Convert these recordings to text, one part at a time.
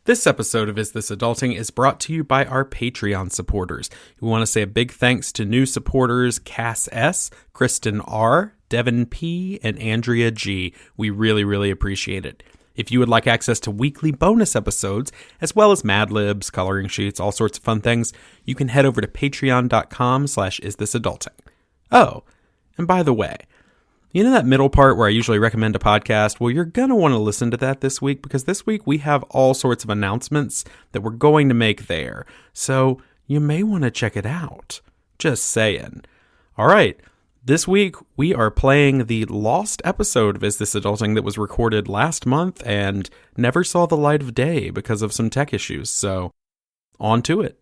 This episode of Is This Adulting is brought to you by our Patreon supporters. We want to say a big thanks to new supporters Cass S., Kristen R., Devin P., and Andrea G. We really appreciate it. If you would like access to weekly bonus episodes, as well as Mad Libs, coloring sheets, all sorts of fun things, you can head over to patreon.com/isthisadulting. Oh, and by the way, you know that middle part where I usually recommend a podcast? Well, you're going to want to listen to that this week because this week we have all sorts of announcements that we're going to make there. So you may want to check it out. Just saying. All right. This week we are playing the lost episode of Is This Adulting that was recorded last month and never saw the light of day because of some tech issues. So on to it.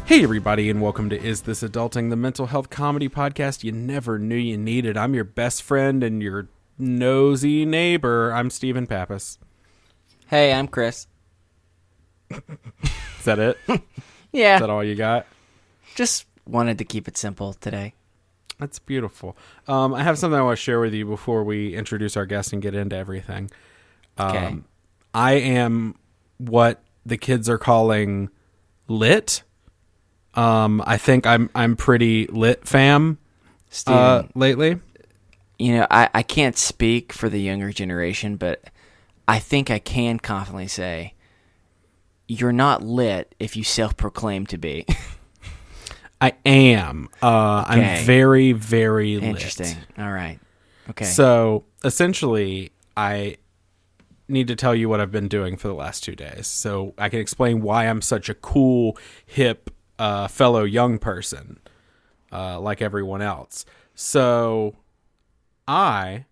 Hey everybody, and welcome to Is This Adulting, the mental health comedy podcast you never knew you needed. I'm your best friend and your nosy neighbor. I'm Stephen Pappas. Hey, I'm Chris. Is that it? Yeah. Is that all you got? Just wanted to keep it simple today. That's beautiful. I have something I want to share with you before we introduce our guest and get into everything. Okay. I am what the kids are calling lit. I think I'm pretty lit fam lately. You know, I can't speak for the younger generation, but I think I can confidently say you're not lit if you self-proclaim to be. I am. Okay. I'm very lit. Interesting. All right. Okay. So essentially, I need to tell you what I've been doing for the last 2 days, so I can explain why I'm such a cool, hip fellow young person, like everyone else. So I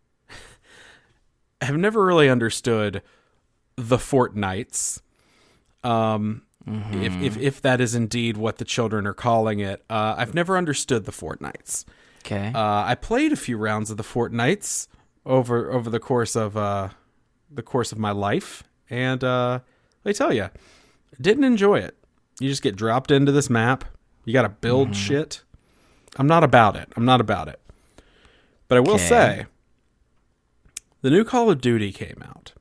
have never really understood the fortnights, if that is indeed what the children are calling it. I've never understood the fortnights. Okay. I played a few rounds of the fortnights over the course of my life, and let me tell you, didn't enjoy it. You just get dropped into this map. You got to build shit. I'm not about it. But I will say, the new Call of Duty came out.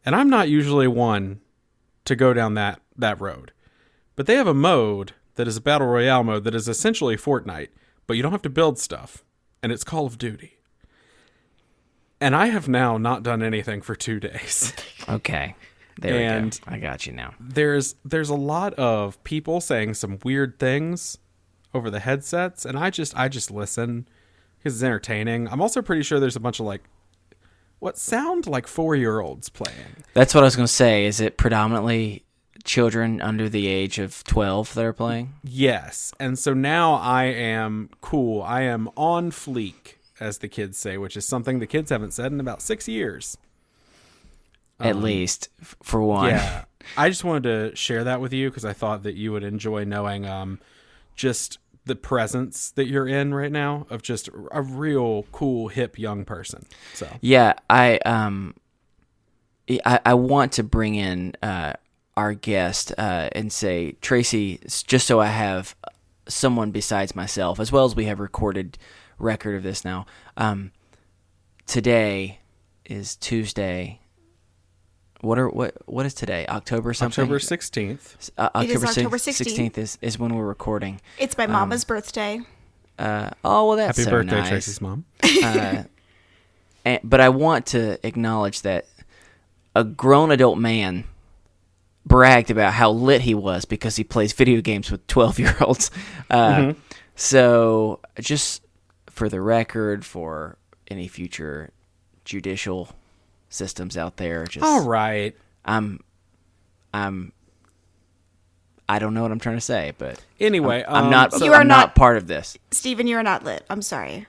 And I'm not usually one to go down that road. But they have a mode that is a Battle Royale mode that is essentially Fortnite. But you don't have to build stuff. And it's Call of Duty. And I have now not done anything for 2 days. Okay. There we go. I got you now. There's a lot of people saying some weird things over the headsets, and I just listen because it's entertaining. I'm also pretty sure there's a bunch of what sound like 4-year-olds playing. That's what I was going to say. Is it predominantly children under the age of 12 that are playing? Yes. And so now I am cool. I am on fleek, as the kids say, which is something the kids haven't said in about 6 years. At least, for one. Yeah. I just wanted to share that with you because I thought that you would enjoy knowing just the presence that you're in right now of just a real cool, hip, young person. So yeah, I want to bring in our guest and say, Tracy, just so I have someone besides myself, as well as we have recorded record of this now. Today is Tuesday. What is today? October something? October 16th. It is October 16th is when we're recording. It's my mama's birthday. Well, that's happy so birthday, nice. Tracy's mom. But I want to acknowledge that a grown adult man bragged about how lit he was because he plays video games with 12-year-olds. So just for the record, for any future judicial systems out there, just all right. I don't know what I'm trying to say, but anyway, I'm not. You are I'm not part of this. Stephen, you are not lit. I'm sorry.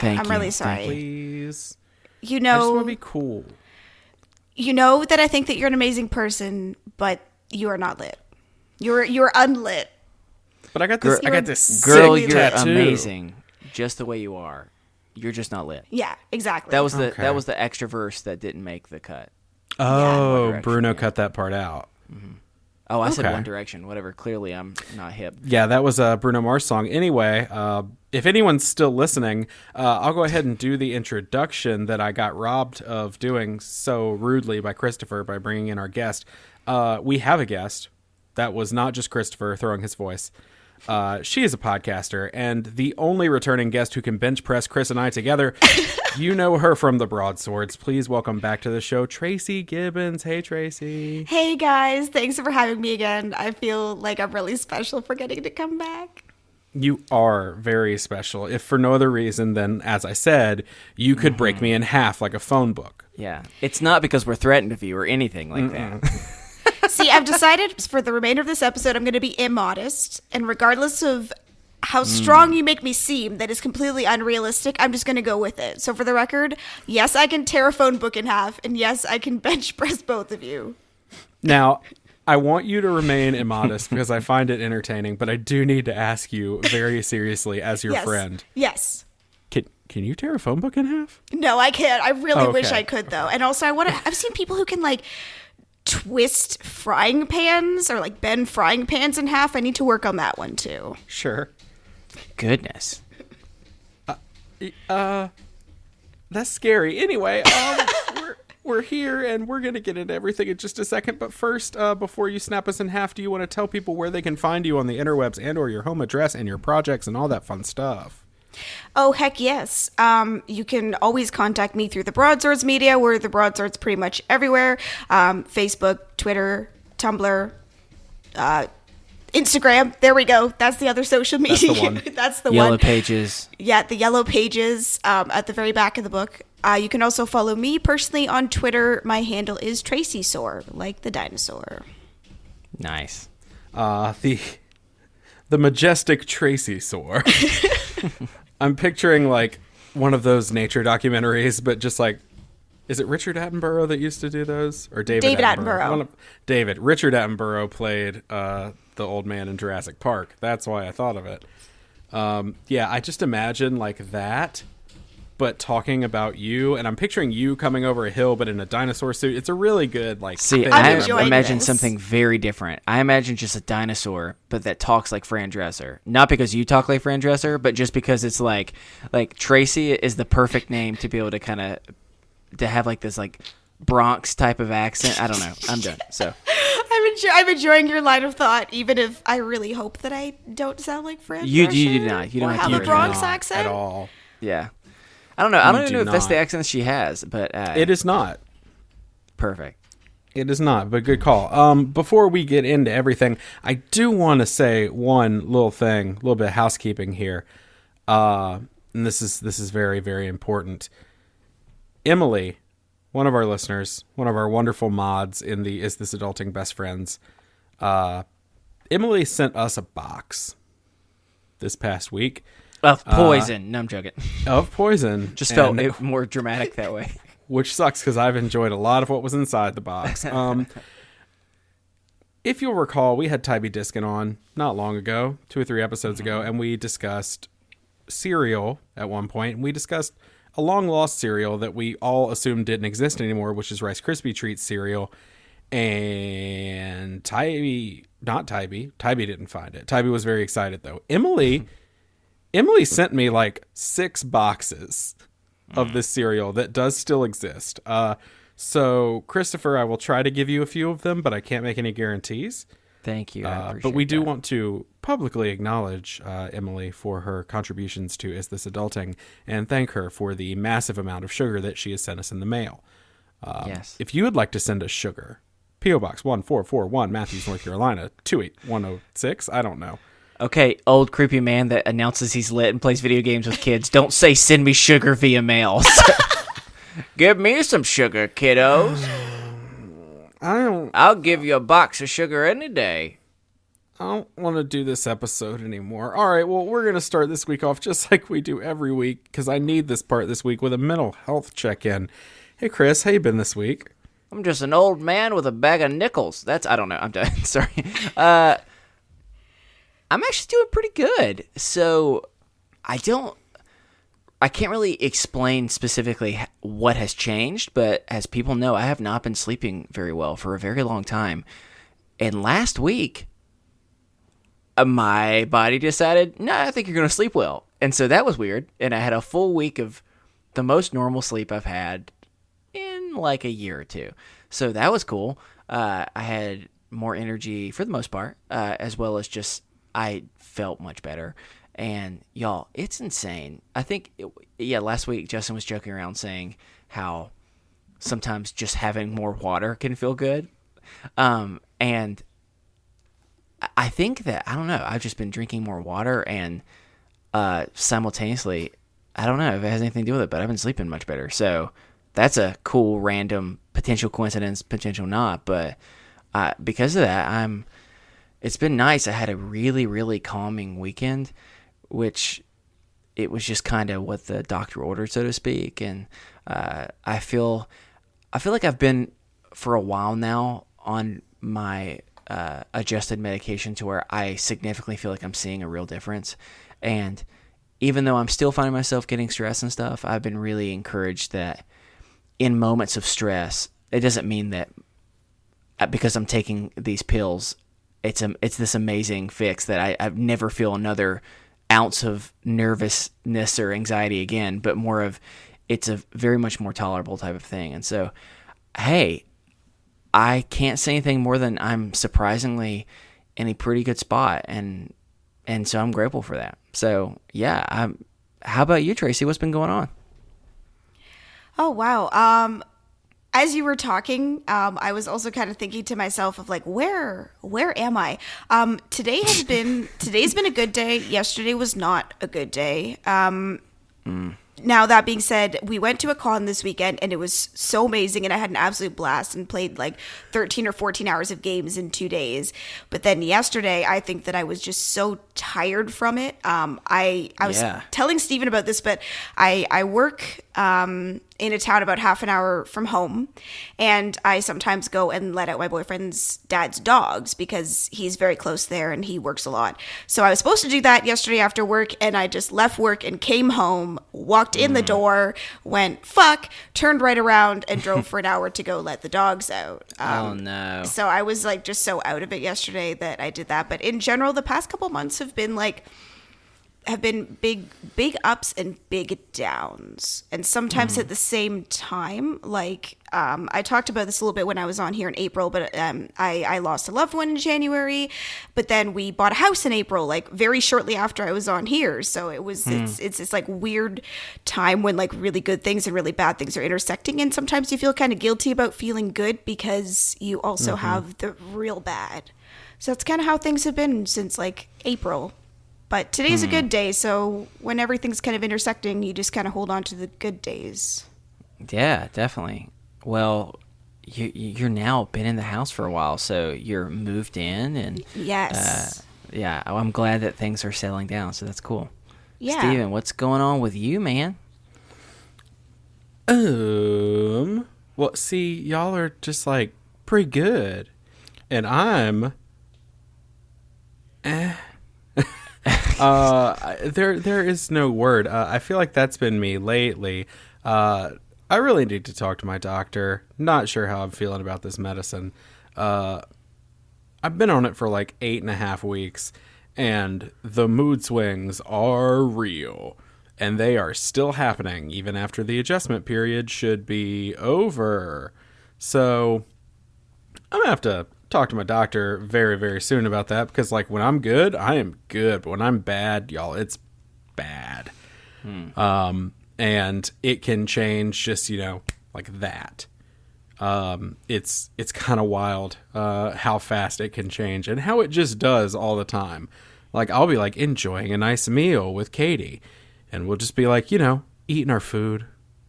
Thank you. I'm really sorry. Please. You I just want know, to be cool. you know that I think that you're an amazing person, but you are not lit. You're unlit. But I got this Girl, sick you're tattoo. amazing, just the way you are. You're just not lit. Yeah, exactly. That was the extra verse that didn't make the cut. Oh, Yeah. Bruno cut that part out. Oh, I said Okay. One Direction. Whatever. Clearly, I'm not hip. Yeah, that was a Bruno Mars song. Anyway, if anyone's still listening, I'll go ahead and do the introduction that I got robbed of doing so rudely by Christopher by bringing in our guest. We have a guest. That was not just Christopher throwing his voice. She is a podcaster and the only returning guest who can bench press Chris and I together. You know her from the Broadswords. Please welcome back to the show, Tracy Gibbons. Hey, Tracy. Hey guys, thanks for having me again. I feel like I'm really special for getting to come back. You are very special, if for no other reason than, as I said, you could break me in half like a phone book. Yeah. It's not because we're threatened of you or anything like that. See, I've decided for the remainder of this episode, I'm going to be immodest. And regardless of how strong you make me seem, that is completely unrealistic, I'm just going to go with it. So for the record, yes, I can tear a phone book in half. And yes, I can bench press both of you. Now, I want you to remain immodest because I find it entertaining, but I do need to ask you very seriously as your Yes. friend. Yes. Can you tear a phone book in half? No, I can't. I really wish Okay. I could, though. And also, I've seen people who can, like, twist frying pans or, like, bend frying pans in half. I need to work on that one, too. Sure. Goodness. That's scary. Anyway, we're here and we're going to get into everything in just a second. But first, before you snap us in half, do you want to tell people where they can find you on the interwebs and or your home address and your projects and all that fun stuff? Oh, heck yes. You can always contact me through the Broadswords media. We're the Broadswords pretty much everywhere. Facebook, Twitter, Tumblr, Instagram. There we go. That's the other social media. the one. That's the Yellow one. Pages. Yeah, the yellow pages at the very back of the book. You can also follow me personally on Twitter. My handle is Tracy Soar, like the dinosaur. Nice. The majestic Tracy Soar. I'm picturing like one of those nature documentaries, but just like, is it Richard Attenborough that used to do those, or David Attenborough. Richard Attenborough played the old man in Jurassic Park. That's why I thought of it. Yeah, I just imagine like that, but talking about you, and I'm picturing you coming over a hill, but in a dinosaur suit. It's a really good like. See, thing. I enjoying imagine this. something very different. I imagine just a dinosaur, but that talks like Fran Dresser. Not because you talk like Fran Dresser, but just because it's like Tracy is the perfect name to be able to kind of to have like this like Bronx type of accent. I don't know. I'm done. So I'm enjoying your line of thought, even if I really hope that I don't sound like Fran. You Drescher do not. You don't or have to have do a it. Bronx Not accent at all. yeah, I don't know. I don't even do know if that's the not. accent she has, but It is not. perfect. It is not, but good call. Before we get into everything, I do want to say one little thing, a little bit of housekeeping here. And this is very, very important. Emily, one of our listeners, one of our wonderful mods in the Is This Adulting Best Friends, Emily sent us a box this past week Of poison. No, I'm joking. of poison. Just felt and- it more dramatic that way. which sucks because I've enjoyed a lot of what was inside the box. If you'll recall, we had Tybee Diskin on not long ago, 2 or 3 episodes ago, and we discussed cereal at one point, and we discussed a long-lost cereal that we all assumed didn't exist anymore, which is Rice Krispie Treats cereal. And Tybee didn't find it. Tybee was very excited, though. Emily sent me like 6 boxes of this cereal that does still exist. So, Christopher, I will try to give you a few of them, but I can't make any guarantees. Thank you. I But we appreciate do that. want to publicly acknowledge Emily for her contributions to Is This Adulting and thank her for the massive amount of sugar that she has sent us in the mail. Yes. If you would like to send us sugar, P.O. Box 1441, Matthews, North Carolina, 28106. I don't know. Okay, old creepy man that announces he's lit and plays video games with kids. Don't say send me sugar via mail. Give me some sugar, kiddos. I'll give you a box of sugar any day. I don't want to do this episode anymore. All right, well, we're going to start this week off just like we do every week because I need this part this week with a mental health check-in. Hey, Chris, how you been this week? I'm just an old man with a bag of nickels. I don't know. I'm done. Sorry. I'm actually doing pretty good. So I can't really explain specifically what has changed, but as people know, I have not been sleeping very well for a very long time. And last week, my body decided, no, I think you're going to sleep well. And so that was weird. And I had a full week of the most normal sleep I've had in like a year or two. So that was cool. I had more energy for the most part, as well as just I felt much better. And y'all, it's insane. I think, last week Justin was joking around saying how sometimes just having more water can feel good. And I think that, I don't know, I've just been drinking more water and simultaneously, I don't know if it has anything to do with it, but I've been sleeping much better. So that's a cool, random, potential coincidence, potential not. But because of that, it's been nice. I had a really, really calming weekend, which it was just kind of what the doctor ordered, so to speak. And I feel like I've been for a while now on my adjusted medication to where I significantly feel like I'm seeing a real difference. And even though I'm still finding myself getting stressed and stuff, I've been really encouraged that in moments of stress, it doesn't mean that because I'm taking these pills, it's this amazing fix that I never feel another ounce of nervousness or anxiety again, but more of it's a very much more tolerable type of thing. And so, hey, I can't say anything more than I'm surprisingly in a pretty good spot, and so I'm grateful for that. So yeah, how about you, Tracy? What's been going on? Oh wow. As you were talking, I was also kind of thinking to myself of like, where am I? Today's been a good day. Yesterday was not a good day. Now, that being said, we went to a con this weekend, and it was so amazing, and I had an absolute blast and played like 13 or 14 hours of games in 2 days. But then yesterday, I think that I was just so tired from it. I was telling Steven about this, but I work in a town about half an hour from home, and I sometimes go and let out my boyfriend's dad's dogs because he's very close there and he works a lot. So I was supposed to do that yesterday after work, and I just left work and came home, walked in the door, went fuck, turned right around and drove for an hour to go let the dogs out. Oh no. So I was like just so out of it yesterday that I did that. But in general, the past couple months have been big ups and big downs, and sometimes at the same time. Like I talked about this a little bit when I was on here in April, but I lost a loved one in January, but then we bought a house in April, like very shortly after I was on here. So it was it's this like weird time when like really good things and really bad things are intersecting, and sometimes you feel kind of guilty about feeling good because you also have the real bad. So that's kind of how things have been since like April. But today's a good day, so when everything's kind of intersecting, you just kind of hold on to the good days. Yeah, definitely. Well, you're now been in the house for a while, so you're moved in, and yes, I'm glad that things are settling down. So that's cool. Yeah, Steven, what's going on with you, man? Well, see, y'all are just like pretty good, and I'm there is no word. I feel like that's been me lately. I really need to talk to my doctor. Not sure how I'm feeling about this medicine. I've been on it for like 8.5 weeks, and the mood swings are real, and they are still happening even after the adjustment period should be over. So I'm gonna have to talk to my doctor very, very soon about that, because like when I'm good, I am good, but when I'm bad, y'all, it's bad. And it can change just, like that. It's kind of wild how fast it can change, and how it just does all the time. Like I'll be like enjoying a nice meal with Katie, and we'll just be like, eating our food,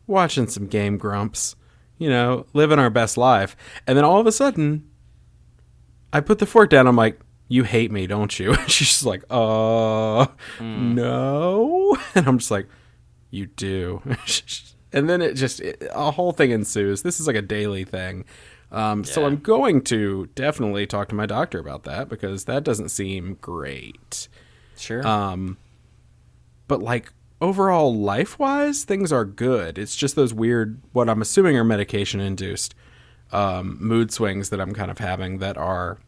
watching some Game Grumps, living our best life, and then all of a sudden I put the fork down. I'm like, you hate me, don't you? She's just like, no. And I'm just like, you do. And then a whole thing ensues. This is like a daily thing. So I'm going to definitely talk to my doctor about that, because that doesn't seem great. Sure. But like overall life-wise, things are good. It's just those weird, what I'm assuming are medication-induced mood swings that I'm kind of having that are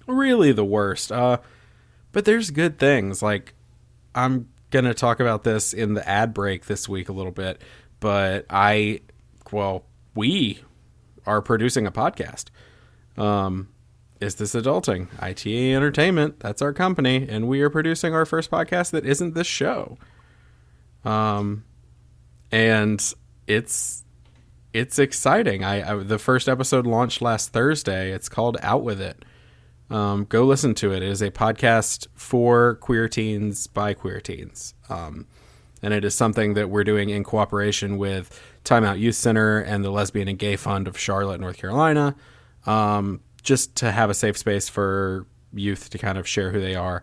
really the worst. But there's good things. Like, I'm going to talk about this in the ad break this week a little bit, but we are producing a podcast. Is This Adulting? ITA Entertainment, that's our company, and we are producing our first podcast that isn't this show. And it's exciting. The first episode launched last Thursday. It's called Out With It. Go listen to it. It is a podcast for queer teens by queer teens. And it is something that we're doing in cooperation with Time Out Youth Center and the Lesbian and Gay Fund of Charlotte, North Carolina, just to have a safe space for youth to kind of share who they are,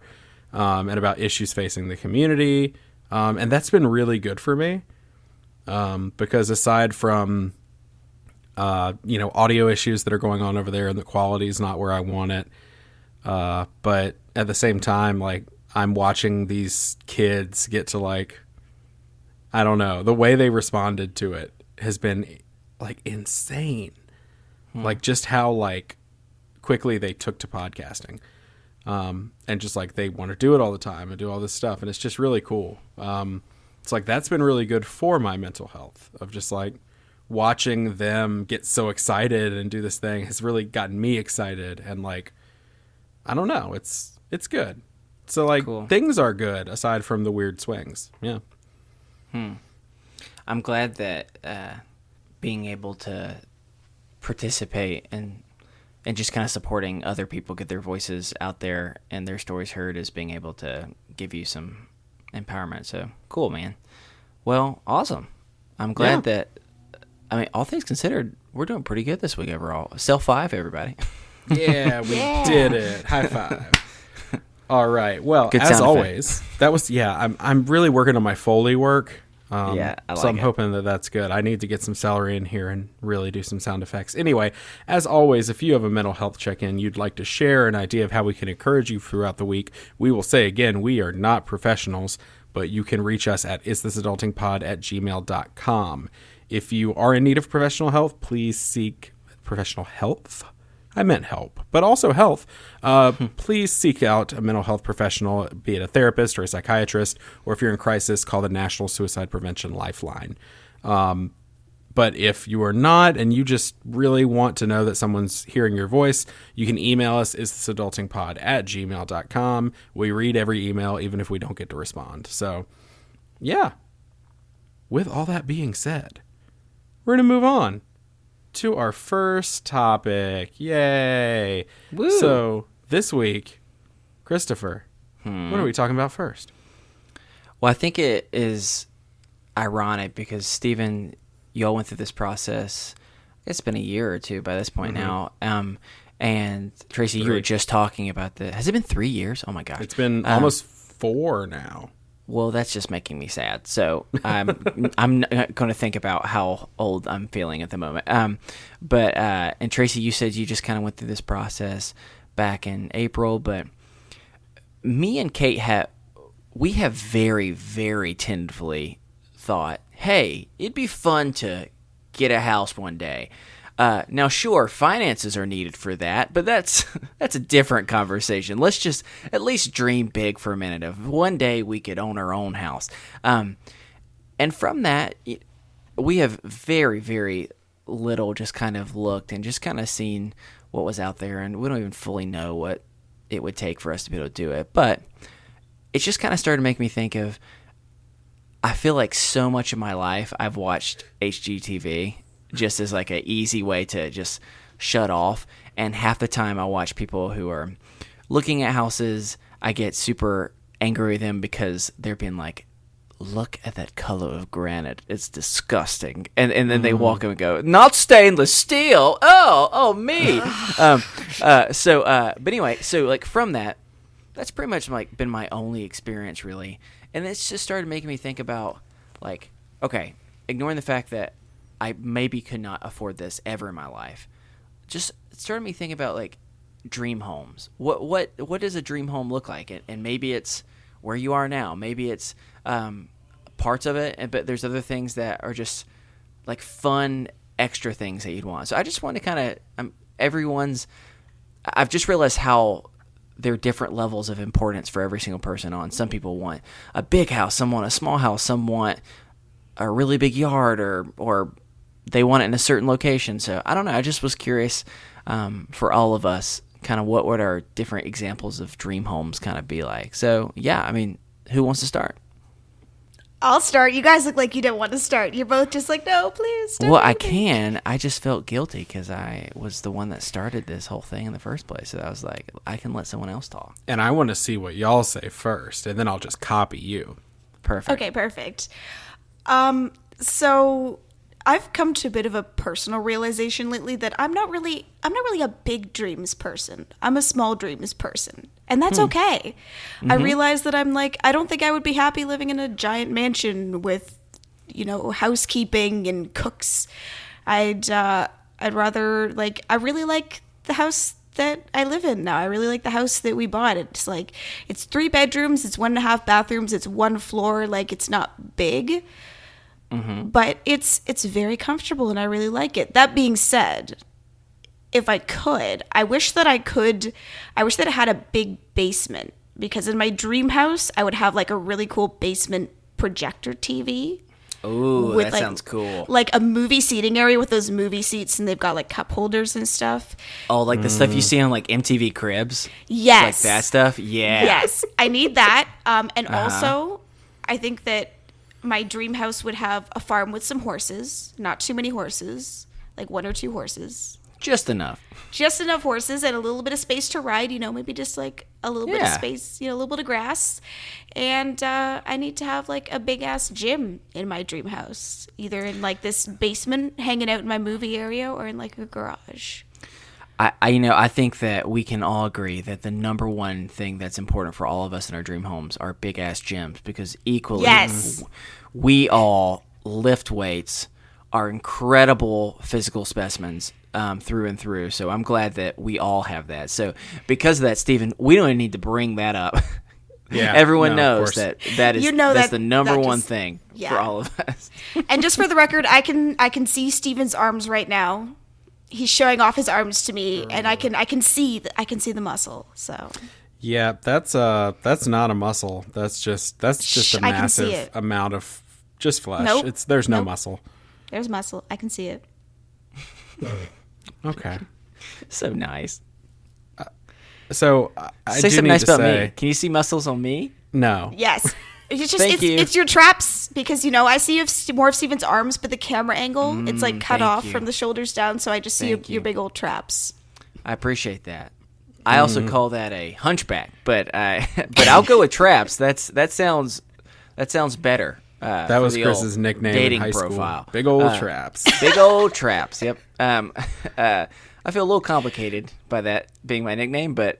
and about issues facing the community. And that's been really good for me, because aside from audio issues that are going on over there and the quality is not where I want it, but at the same time, like, I'm watching these kids get to, like, I don't know, the way they responded to it has been, like, insane. Like, just how, like, quickly they took to podcasting, and just, like, they want to do it all the time and do all this stuff, and it's just really cool. It's like, that's been really good for my mental health, of just, like, watching them get so excited and do this thing has really gotten me excited, and, like, I don't know, it's good. So, like, cool. Things are good aside from the weird swings. Yeah. I'm glad that being able to participate and just kind of supporting other people get their voices out there and their stories heard is being able to give you some empowerment. So cool, man. Well, awesome. I'm glad that, I mean, all things considered, we're doing pretty good this week overall. Self 5, everybody. Yeah, we did it. High five. All right. Well, good, as always, that was, I'm really working on my Foley work. I like so I'm hoping that that's good. I need to get some celery in here and really do some sound effects. Anyway, as always, if you have a mental health check-in you'd like to share an idea of how we can encourage you throughout the week, we will say again, we are not professionals, but you can reach us at isthisadultingpod@gmail.com. If you are in need of professional help, please seek professional health. I meant help, but also health. Please seek out a mental health professional, be it a therapist or a psychiatrist, or if you're in crisis, call the National Suicide Prevention Lifeline. But if you are not, and you just really want to know that someone's hearing your voice, you can email us, isthisadultingpod@gmail.com. We read every email, even if we don't get to respond. So, yeah. With all that being said, we're going to move on to our first topic. Yay. Woo. So this week, Christopher, what are we talking about first? Well, I think it is ironic because Stephen, you all went through this process. It's been a year or two by this point now. And Tracy, you were just talking about the, has it been 3 years? Oh my gosh. It's been almost 4 now. Well, that's just making me sad. So I'm not going to think about how old I'm feeling at the moment. And Tracy, you said you just kind of went through this process back in April. But me and Kate have very, very tentatively thought, hey, it'd be fun to get a house one day. Now, sure, finances are needed for that, but that's a different conversation. Let's just at least dream big for a minute of one day we could own our own house. And from that, we have very, very little just kind of looked and just kind of seen what was out there, and we don't even fully know what it would take for us to be able to do it. But it just kind of started to make me think of, I feel like so much of my life I've watched HGTV just as like an easy way to just shut off. And half the time I watch people who are looking at houses, I get super angry with them because they're being like, look at that color of granite. It's disgusting. And then they walk in and go, not stainless steel. Oh, me. But anyway, so like from that, that's pretty much like been my only experience really. And it's just started making me think about like, okay, ignoring the fact that I maybe could not afford this ever in my life, just started me thinking about like dream homes. What does a dream home look like? And maybe it's where you are now. Maybe it's parts of it, but there's other things that are just like fun extra things that you'd want. So I just want to kind of I've just realized how there are different levels of importance for every single person on. Some people want a big house, some want a small house, some want a really big yard, or they want it in a certain location. So I don't know. I just was curious for all of us, kind of what would our different examples of dream homes kind of be like. So yeah, I mean, who wants to start? I'll start. You guys look like you didn't want to start. You're both just like, no, please. Start Well, I moving." can. I just felt guilty because I was the one that started this whole thing in the first place. So I was like, I can let someone else talk. And I want to see what y'all say first, and then I'll just copy you. Perfect. Okay, perfect. So I've come to a bit of a personal realization lately that I'm not really a big dreams person. I'm a small dreams person. And that's okay. I realize that I don't think I would be happy living in a giant mansion with, housekeeping and cooks. I'd rather I really like the house that I live in now. I really like the house that we bought. It's 3 bedrooms, it's 1.5 bathrooms, it's 1 floor. It's not big, but it's very comfortable and I really like it. That being said, if I could, I wish that it had a big basement, because in my dream house, I would have a really cool basement projector TV. Ooh, that sounds cool. Like a movie seating area with those movie seats, and they've got cup holders and stuff. Oh, like the stuff you see on MTV Cribs? Yes. Like that stuff? Yeah. Yes. I need that. And also, I think that my dream house would have a farm with some horses, not too many horses, 1 or 2 horses. Just enough. Just enough horses and a little bit of space to ride, maybe just a little bit of space, a little bit of grass. And I need to have a big ass gym in my dream house, either in this basement hanging out in my movie area or in a garage. I think that we can all agree that the number one thing that's important for all of us in our dream homes are big ass gyms, because equally we all lift weights, are incredible physical specimens through and through. So I'm glad that we all have that. So because of that, Stephen, we don't even need to bring that up. Yeah, everyone knows that is that's the number one thing yeah. for all of us. And just for the record, I can see Steven's arms right now. He's showing off his arms to me, and I can see the muscle. So yeah, that's not a muscle. That's just a massive amount of just flesh. Nope. There's no muscle. There's muscle. I can see it. Okay. So nice. So I say do something need nice to about say, me. Can you see muscles on me? No. Yes. It's just Thank you. it's your traps, because I see more of Steven's arms, but the camera angle it's cut off from the shoulders down, so I just see your big old traps. I appreciate that. I also call that a hunchback, but I'll go with traps. That sounds better. That was Chris's nickname dating in high profile. School. Big old traps. Big old traps. Yep. I feel a little complicated by that being my nickname, but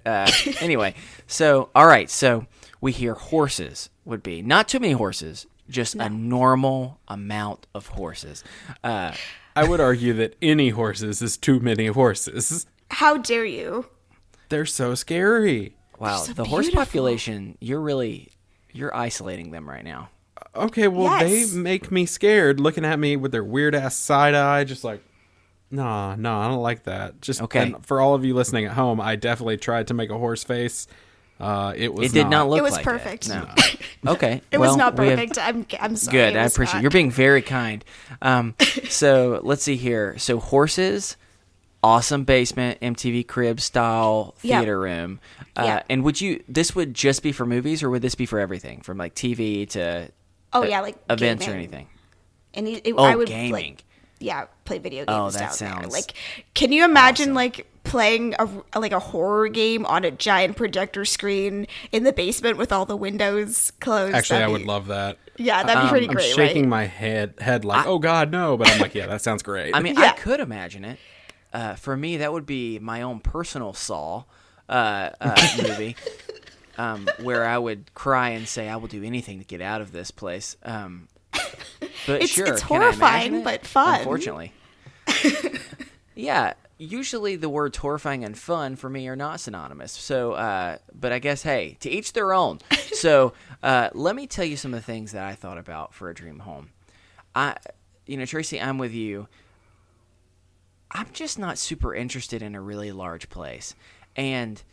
anyway. So all right. So we hear horses would be not too many horses, just a normal amount of horses. I would argue that any horses is too many horses. How dare you? They're so scary. Wow, so the horse beautiful. population, you're isolating them right now. Okay, well, Yes. they make me scared looking at me with their weird ass side eye, just like, no, I don't like that. Just Okay. and for all of you listening at home, I definitely tried to make a horse face. It did not look It was like perfect. That. No. Okay. It well, was not we have- perfect. I'm sorry. Good. It I was appreciate not. You're being very kind. So let's see here. So horses, awesome basement, MTV Crib style Yeah. theater room. Yeah. And this would just be for movies, or would this be for everything, from TV to events or gaming. anything? And Oh, I would gaming. play video games Oh, that down sounds there. Can you imagine awesome. playing a horror game on a giant projector screen in the basement with all the windows closed? Actually, I would love that. Yeah, that'd be pretty I'm great, shaking right? my head like, oh God, no! But I'm like, yeah, that sounds great. I mean, Yeah. I could imagine it. For me, that would be my own personal Saw movie, where I would cry and say, "I will do anything to get out of this place." But It's sure, it's can I imagine horrifying, it? but fun. Unfortunately, yeah. Usually, the words horrifying and fun for me are not synonymous. So, but I guess, hey, to each their own. So, let me tell you some of the things that I thought about for a dream home. Tracy, I'm with you. I'm just not super interested in a really large place. And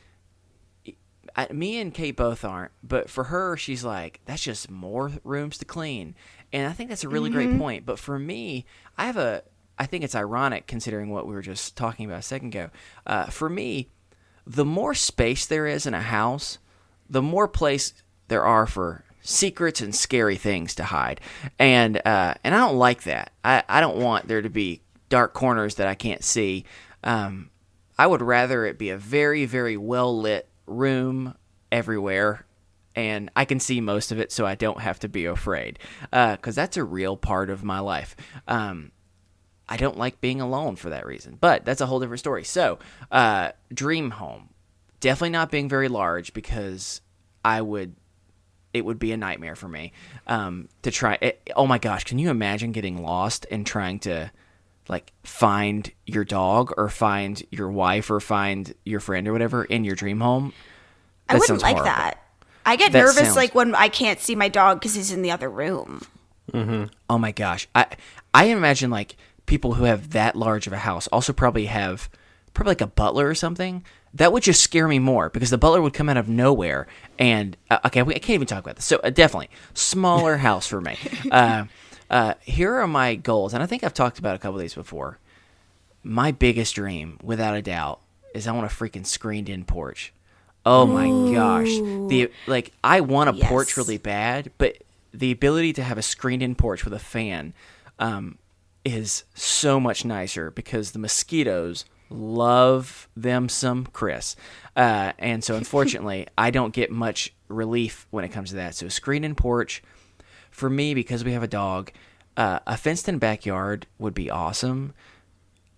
me and Kate both aren't, but for her, she's like, that's just more rooms to clean. And I think that's a really great point. But for me, I think it's ironic considering what we were just talking about a second ago. For me, the more space there is in a house, the more place there are for secrets and scary things to hide. And I don't like that. I don't want there to be dark corners that I can't see. I would rather it be a very, very well-lit room everywhere, and I can see most of it, so I don't have to be afraid, because that's a real part of my life. I don't like being alone for that reason, but that's a whole different story. So, dream home. Definitely not being very large, because it would be a nightmare for me to try. Oh my gosh, can you imagine getting lost and trying to like find your dog or find your wife or find your friend or whatever in your dream home? I wouldn't like that. I get nervous like when I can't see my dog because he's in the other room. Mm-hmm. Oh my gosh. I imagine like people who have that large of a house also probably like a butler or something. That would just scare me more, because the butler would come out of nowhere and I can't even talk about this. So definitely smaller house for me. Here are my goals, and I think I've talked about a couple of these before. My biggest dream, without a doubt, is I want a freaking screened-in porch. Oh my gosh! I want a porch really bad, but the ability to have a screened-in porch with a fan is so much nicer, because the mosquitoes love them some Chris, and so unfortunately, I don't get much relief when it comes to that. So a screened-in porch. For me, because we have a dog, a fenced-in backyard would be awesome.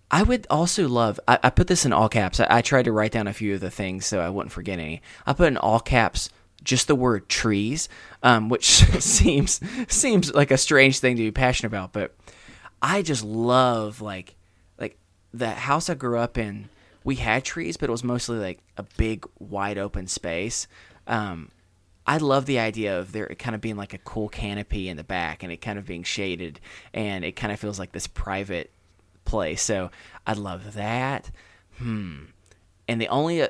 I would also love, I put this in all caps. I tried to write down a few of the things so I wouldn't forget any. I put in all caps just the word trees, which seems like a strange thing to be passionate about, but I just love, like the house I grew up in, we had trees, but it was mostly like a big, wide open space. I love the idea of there kind of being like a cool canopy in the back and it kind of being shaded, and it kind of feels like this private place. So I'd love that. And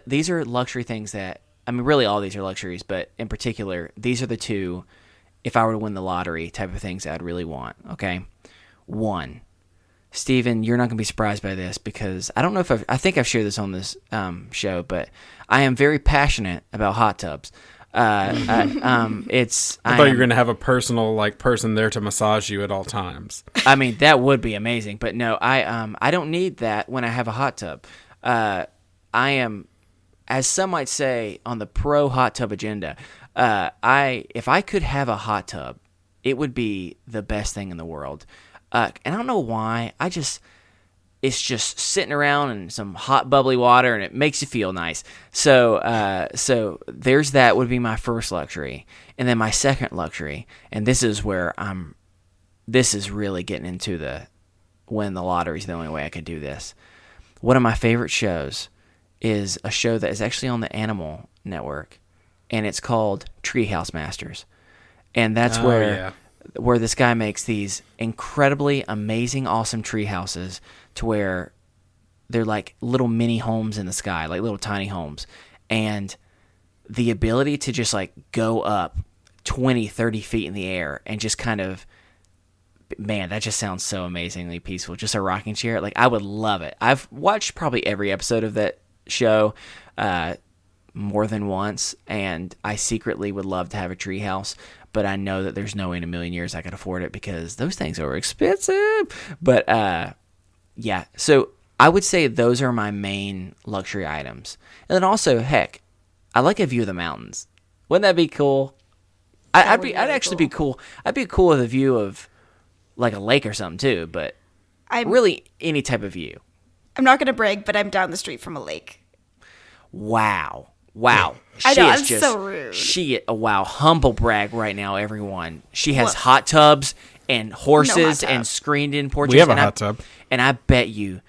these are luxury things that, I mean, really all these are luxuries, but in particular, these are the two, if I were to win the lottery, type of things I'd really want. Okay. 1, Steven, you're not going to be surprised by this, because I don't know if I think I've shared this on this show, but I am very passionate about hot tubs. I thought you were going to have a personal person there to massage you at all times. I mean, that would be amazing, but no, I don't need that when I have a hot tub. I am, as some might say, on the pro hot tub agenda. If I could have a hot tub, it would be the best thing in the world. And I don't know why. It's just sitting around in some hot bubbly water, and it makes you feel nice. So there's that would be my first luxury. And then my second luxury, and this is where this is really getting into when the lottery's the only way I could do this. One of my favorite shows is a show that is actually on the Animal Network, and it's called Treehouse Masters. And that's where this guy makes these incredibly amazing, awesome tree houses to where they're like little mini homes in the sky, like little tiny homes. And the ability to just like go up 20, 30 feet in the air and just kind of, man, that just sounds so amazingly peaceful. Just a rocking chair. Like, I would love it. I've watched probably every episode of that show more than once, and I secretly would love to have a tree house. But I know that there's no way in a million years I could afford it, because those things are expensive. But yeah, so I would say those are my main luxury items. And then also, heck, I like a view of the mountains. Wouldn't that be cool? I'd actually be cool. I'd be cool with a view of like a lake or something too. But really any type of view. I'm not going to brag, but I'm down the street from a lake. Wow. I know, I'm so rude. Wow, humble brag right now, everyone. She has hot tubs and horses and screened-in porches. We have a hot tub. And I bet you,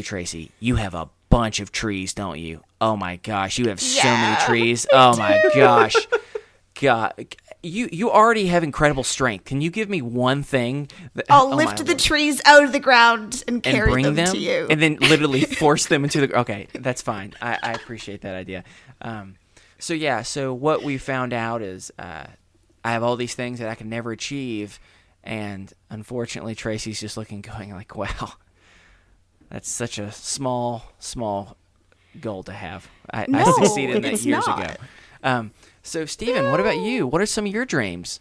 Tracy, you have a bunch of trees, don't you? Oh my gosh, you have so many trees. Oh my gosh. God, you already have incredible strength. Can you give me one thing? I'll lift the trees out of the ground and carry them to you. And then literally force them into the... Okay, that's fine. I appreciate that idea. So what we found out is I have all these things that I can never achieve, and unfortunately Tracy's just going like, wow, that's such a small goal to have. I succeeded in that years ago. So Steven, what about you? What are some of your dreams?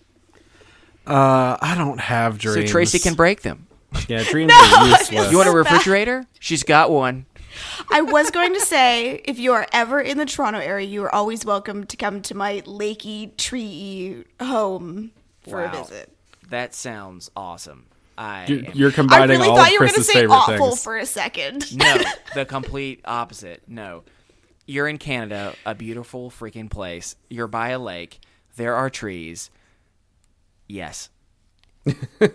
I don't have dreams. So Tracy can break them. Yeah, dreams are useless. You want a refrigerator? She's got one. I was going to say, if you are ever in the Toronto area, you are always welcome to come to my lakey, tree home for a visit. That sounds awesome. You're combining all of Chris's favorite things. I really thought you were going to say awful for a second. No, the complete opposite. No. You're in Canada, a beautiful freaking place. You're by a lake. There are trees. Yes.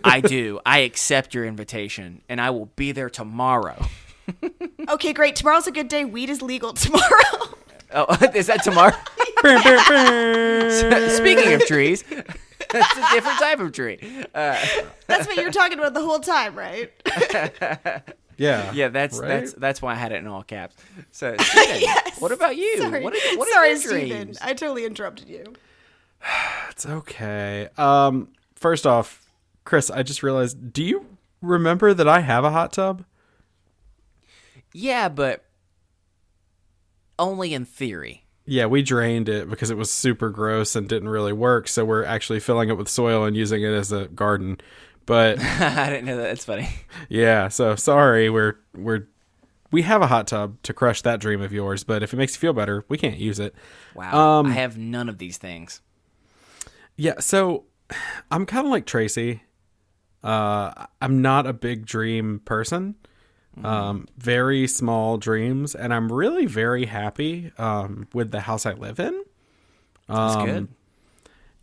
I do. I accept your invitation, and I will be there tomorrow. Okay, great. Tomorrow's a good day. Weed is legal tomorrow. Oh, is that tomorrow? Speaking of trees, that's a different type of tree. That's what you were talking about the whole time, right? Yeah. That's why I had it in all caps. So, Steven, yes. What about you? Sorry, what Sorry, are your Steven. dreams? I totally interrupted you. It's okay. First off, Chris, I just realized, do you remember that I have a hot tub? Yeah, but only in theory. Yeah, we drained it because it was super gross and didn't really work, so we're actually filling it with soil and using it as a garden. But I didn't know that. That's funny. Yeah, so sorry, we have a hot tub to crush that dream of yours, but if it makes you feel better, we can't use it. Wow. I have none of these things. Yeah, so I'm kind of like Tracy. I'm not a big dream person. Very small dreams, and I'm really very happy with the house I live in. That's good.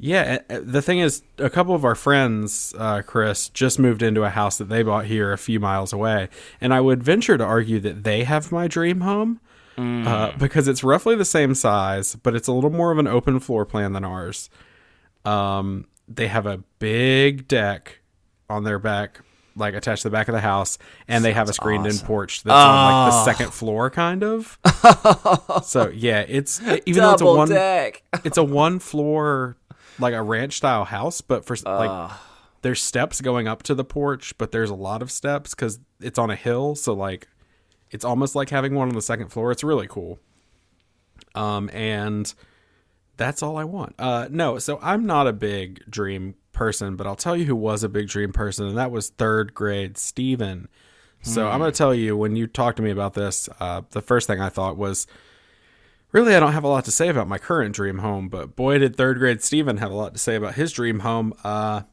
Yeah, the thing is, a couple of our friends, Chris, just moved into a house that they bought here a few miles away, and I would venture to argue that they have my dream home because it's roughly the same size, but it's a little more of an open floor plan than ours. They have a big deck on their back, like attached to the back of the house, and they have a screened-in porch that's on like the second floor, kind of. So yeah, even though it's a one floor, like a ranch style house, but for like there's steps going up to the porch, but there's a lot of steps because it's on a hill, so like it's almost like having one on the second floor. It's really cool. And that's all I want. No, so I'm not a big dream person, but I'll tell you who was a big dream person, and that was third grade Steven. So I'm going to tell you, when you talked to me about this, the first thing I thought was, really, I don't have a lot to say about my current dream home, but boy, did third grade Steven have a lot to say about his dream home. I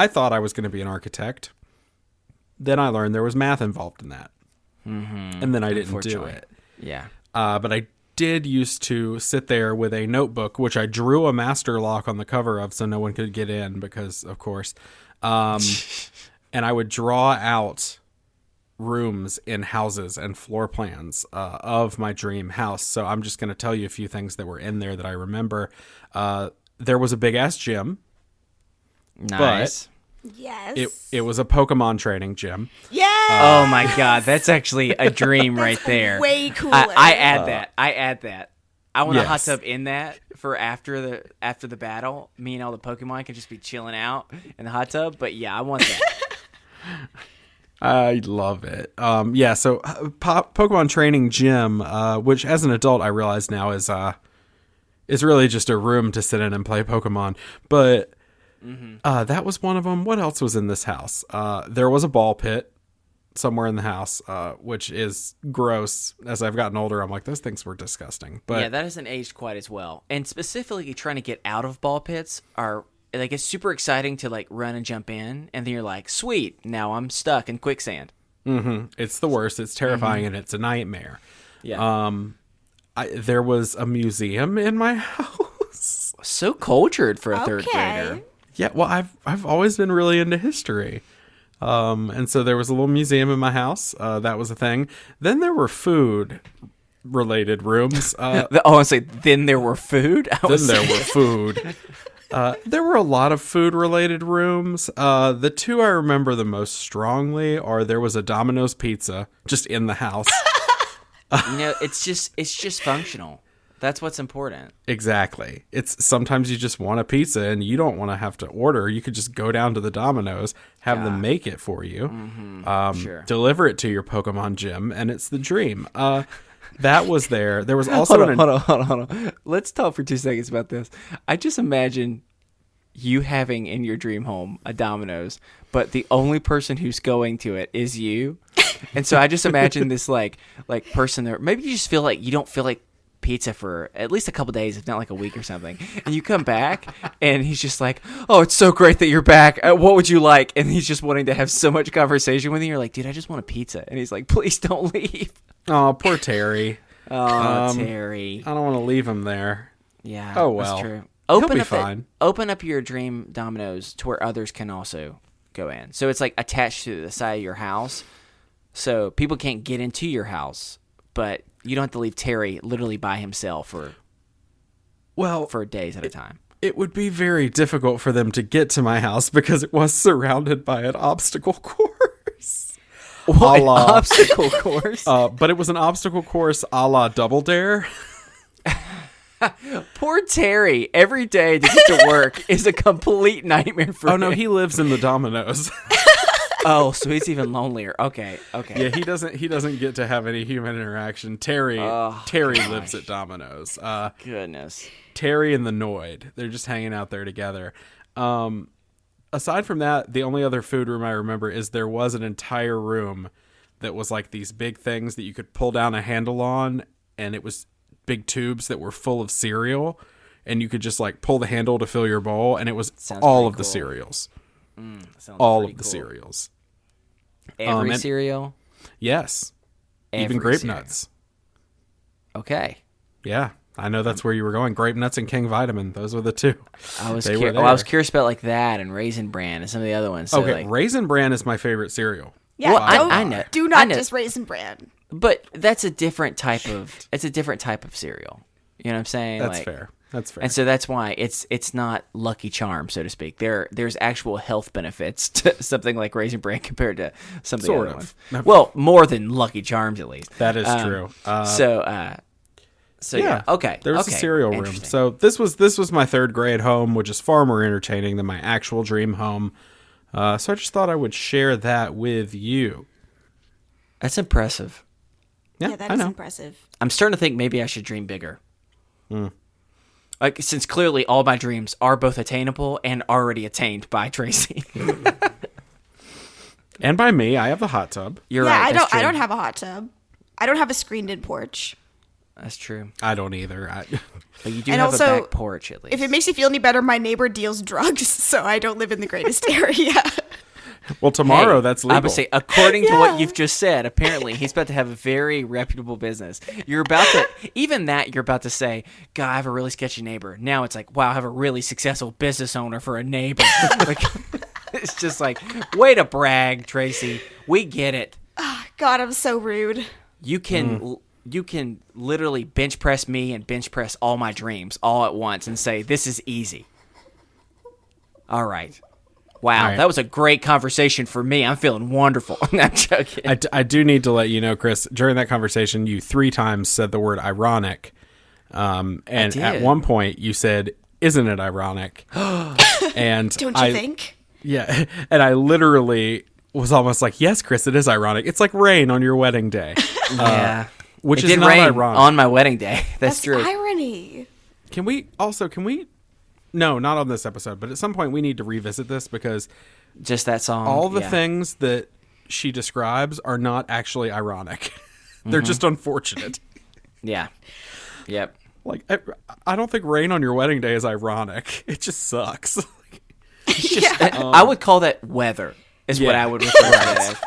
thought I was going to be an architect. Then I learned there was math involved in that. And then I didn't do it. Yeah. But I did used to sit there with a notebook, which I drew a master lock on the cover of so no one could get in because, of course. And I would draw out rooms in houses and floor plans of my dream house. So I'm just going to tell you a few things that were in there that I remember. There was a big-ass gym. Nice. Yes. It was a Pokemon training gym. Yes. Oh my god, that's actually a dream right there. Way cooler. I add that. I want a hot Yes. tub in that for after the battle. Me and all the Pokemon could just be chilling out in the hot tub. But yeah, I want that. I love it. So Pokemon Training Gym, which as an adult I realize now is really just a room to sit in and play Pokemon. But that was one of them. What else was in this house? There was a ball pit somewhere in the house, which is gross. As I've gotten older, I'm like, those things were disgusting. But yeah, that hasn't aged quite as well. And specifically, trying to get out of ball pits are like, it's super exciting to like run and jump in, and then you're like, sweet, now I'm stuck in quicksand. It's the worst. It's terrifying and it's a nightmare. Yeah. There was a museum in my house. So cultured for a third Okay. grader. Yeah, well, I've always been really into history. And so there was a little museum in my house. That was a thing. Then there were food-related rooms. Honestly, then there were food? There were a lot of food-related rooms. The two I remember the most strongly are there was a Domino's pizza just in the house. You know, it's just functional. That's what's important. Exactly. It's sometimes you just want a pizza and you don't want to have to order. You could just go down to the Domino's, have them make it for you, deliver it to your Pokemon gym, and it's the dream. That was there. There was also hold on. Let's talk for 2 seconds about this. I just imagine you having in your dream home a Domino's, but the only person who's going to it is you. And so I just imagine this like person there. Maybe you just feel like you don't feel like pizza for at least a couple days, if not like a week or something. And you come back and he's just like, "Oh, it's so great that you're back. What would you like?" And he's just wanting to have so much conversation with you. You're like, "Dude, I just want a pizza." And he's like, "Please don't leave." Oh, poor Terry. Terry. I don't want to leave him there. Yeah. Oh, well. That's true. He'll be fine. Open up your dream Domino's to where others can also go in. So it's like attached to the side of your house. So people can't get into your house, but you don't have to leave Terry literally by himself for days at a time. It would be very difficult for them to get to my house because it was surrounded by an obstacle course. What? Obstacle course? But it was an obstacle course a la Double Dare. Poor Terry. Every day to get to work is a complete nightmare for him. Oh, no, he lives in the Domino's. Oh, so he's even lonelier. Okay. Yeah, he doesn't get to have any human interaction. Terry lives at Domino's. Goodness. Terry and the Noid. They're just hanging out there together. Aside from that, the only other food room I remember is there was an entire room that was like these big things that you could pull down a handle on, and it was big tubes that were full of cereal, and you could just like pull the handle to fill your bowl, and it was all of the cereals. All of the cereals. Every cereal? Yes. Even grape nuts. Okay. Yeah. I know that's where you were going. Grape nuts and King Vitamin. Those were the two. I was curious about like that and Raisin Bran and some of the other ones. So okay, Raisin Bran is my favorite cereal. Yeah, well, I know. Do not just Raisin Bran. But that's a different type of cereal. You know what I'm saying? That's fair. That's fair. And so that's why it's not Lucky Charms, so to speak. There's actual health benefits to something like Raisin Bran compared to some of the other ones. Well, more than Lucky Charms, at least. That is true. So yeah. Okay. There was a cereal room. So this was my third grade home, which is far more entertaining than my actual dream home. So I just thought I would share that with you. That's impressive. Yeah, that is impressive. I'm starting to think maybe I should dream bigger. Like, since clearly all my dreams are both attainable and already attained by Tracy. And by me. I have the hot tub. You're right. I don't have a hot tub. I don't have a screened-in porch. That's true. I don't either. But you do have a back porch, at least. If it makes you feel any better, my neighbor deals drugs, so I don't live in the greatest area. Well, tomorrow that's legal. I would say, according to what you've just said, apparently he's about to have a very reputable business. You're about to say, God, I have a really sketchy neighbor. Now it's like, wow, I have a really successful business owner for a neighbor. Like, it's just like, way to brag, Tracy. We get it. Oh, God, I'm so rude. You can literally bench press me and bench press all my dreams all at once and say, this is easy. All right. Wow, That was a great conversation for me. I'm feeling wonderful. I'm not joking. I do need to let you know, Chris, during that conversation, you 3 times said the word ironic. And at one point, you said, isn't it ironic? And don't you think? Yeah. And I literally was almost like, yes, Chris, it is ironic. It's like rain on your wedding day. Yeah. Which it is not ironic. On my wedding day. That's true. Irony. Can we... No, not on this episode, but at some point we need to revisit this because just that song. All the things that she describes are not actually ironic. They're just unfortunate. Yeah. Yep. Like I don't think rain on your wedding day is ironic. It just sucks. I would call that weather. Is what I would refer to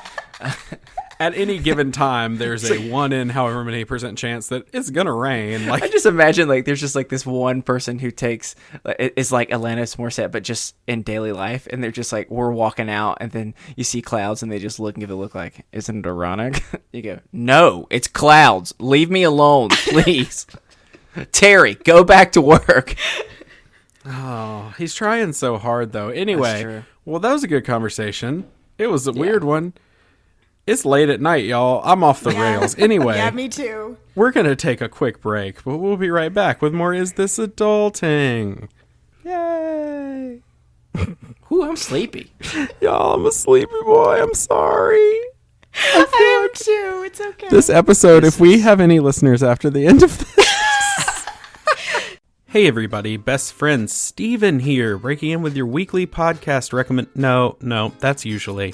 it. At any given time, there's a 1 in however many % chance that it's gonna rain. Like I just imagine like there's just like this one person who takes it's like Alanis Morissette, but just in daily life, and they're just like we're walking out, and then you see clouds, and they just look and give it a look like, isn't it ironic? You go, no, it's clouds. Leave me alone, please. Terry, go back to work. Oh, he's trying so hard though. Anyway, well, that was a good conversation. It was a weird one. It's late at night, y'all. I'm off the rails. Anyway. Yeah, me too. We're going to take a quick break, but we'll be right back with more Is This Adulting? Yay! Ooh, I'm sleepy. Y'all, I'm a sleepy boy. I'm sorry. I am too. It's okay. This episode, if we have any listeners after the end of this. Hey, everybody. Best friend Steven here, breaking in with your weekly podcast recommend. No, that's usually.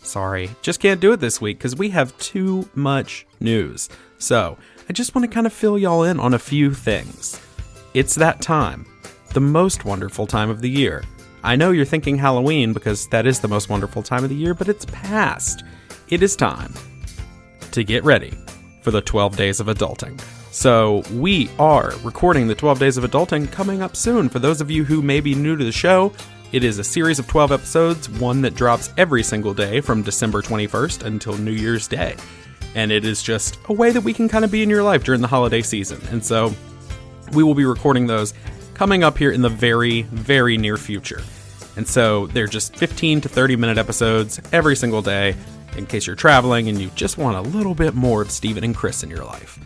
Sorry, just can't do it this week because we have too much news. So, I just want to kind of fill y'all in on a few things. It's that time, the most wonderful time of the year. I know you're thinking Halloween because that is the most wonderful time of the year, but it's past. It is time to get ready for the 12 Days of Adulting. So, we are recording the 12 Days of Adulting coming up soon. For those of you who may be new to the show, it is a series of 12 episodes, one that drops every single day from December 21st until New Year's Day. And it is just a way that we can kind of be in your life during the holiday season. And so we will be recording those coming up here in the very, very near future. And so they're just 15 to 30-minute episodes every single day in case you're traveling and you just want a little bit more of Steven and Chris in your life.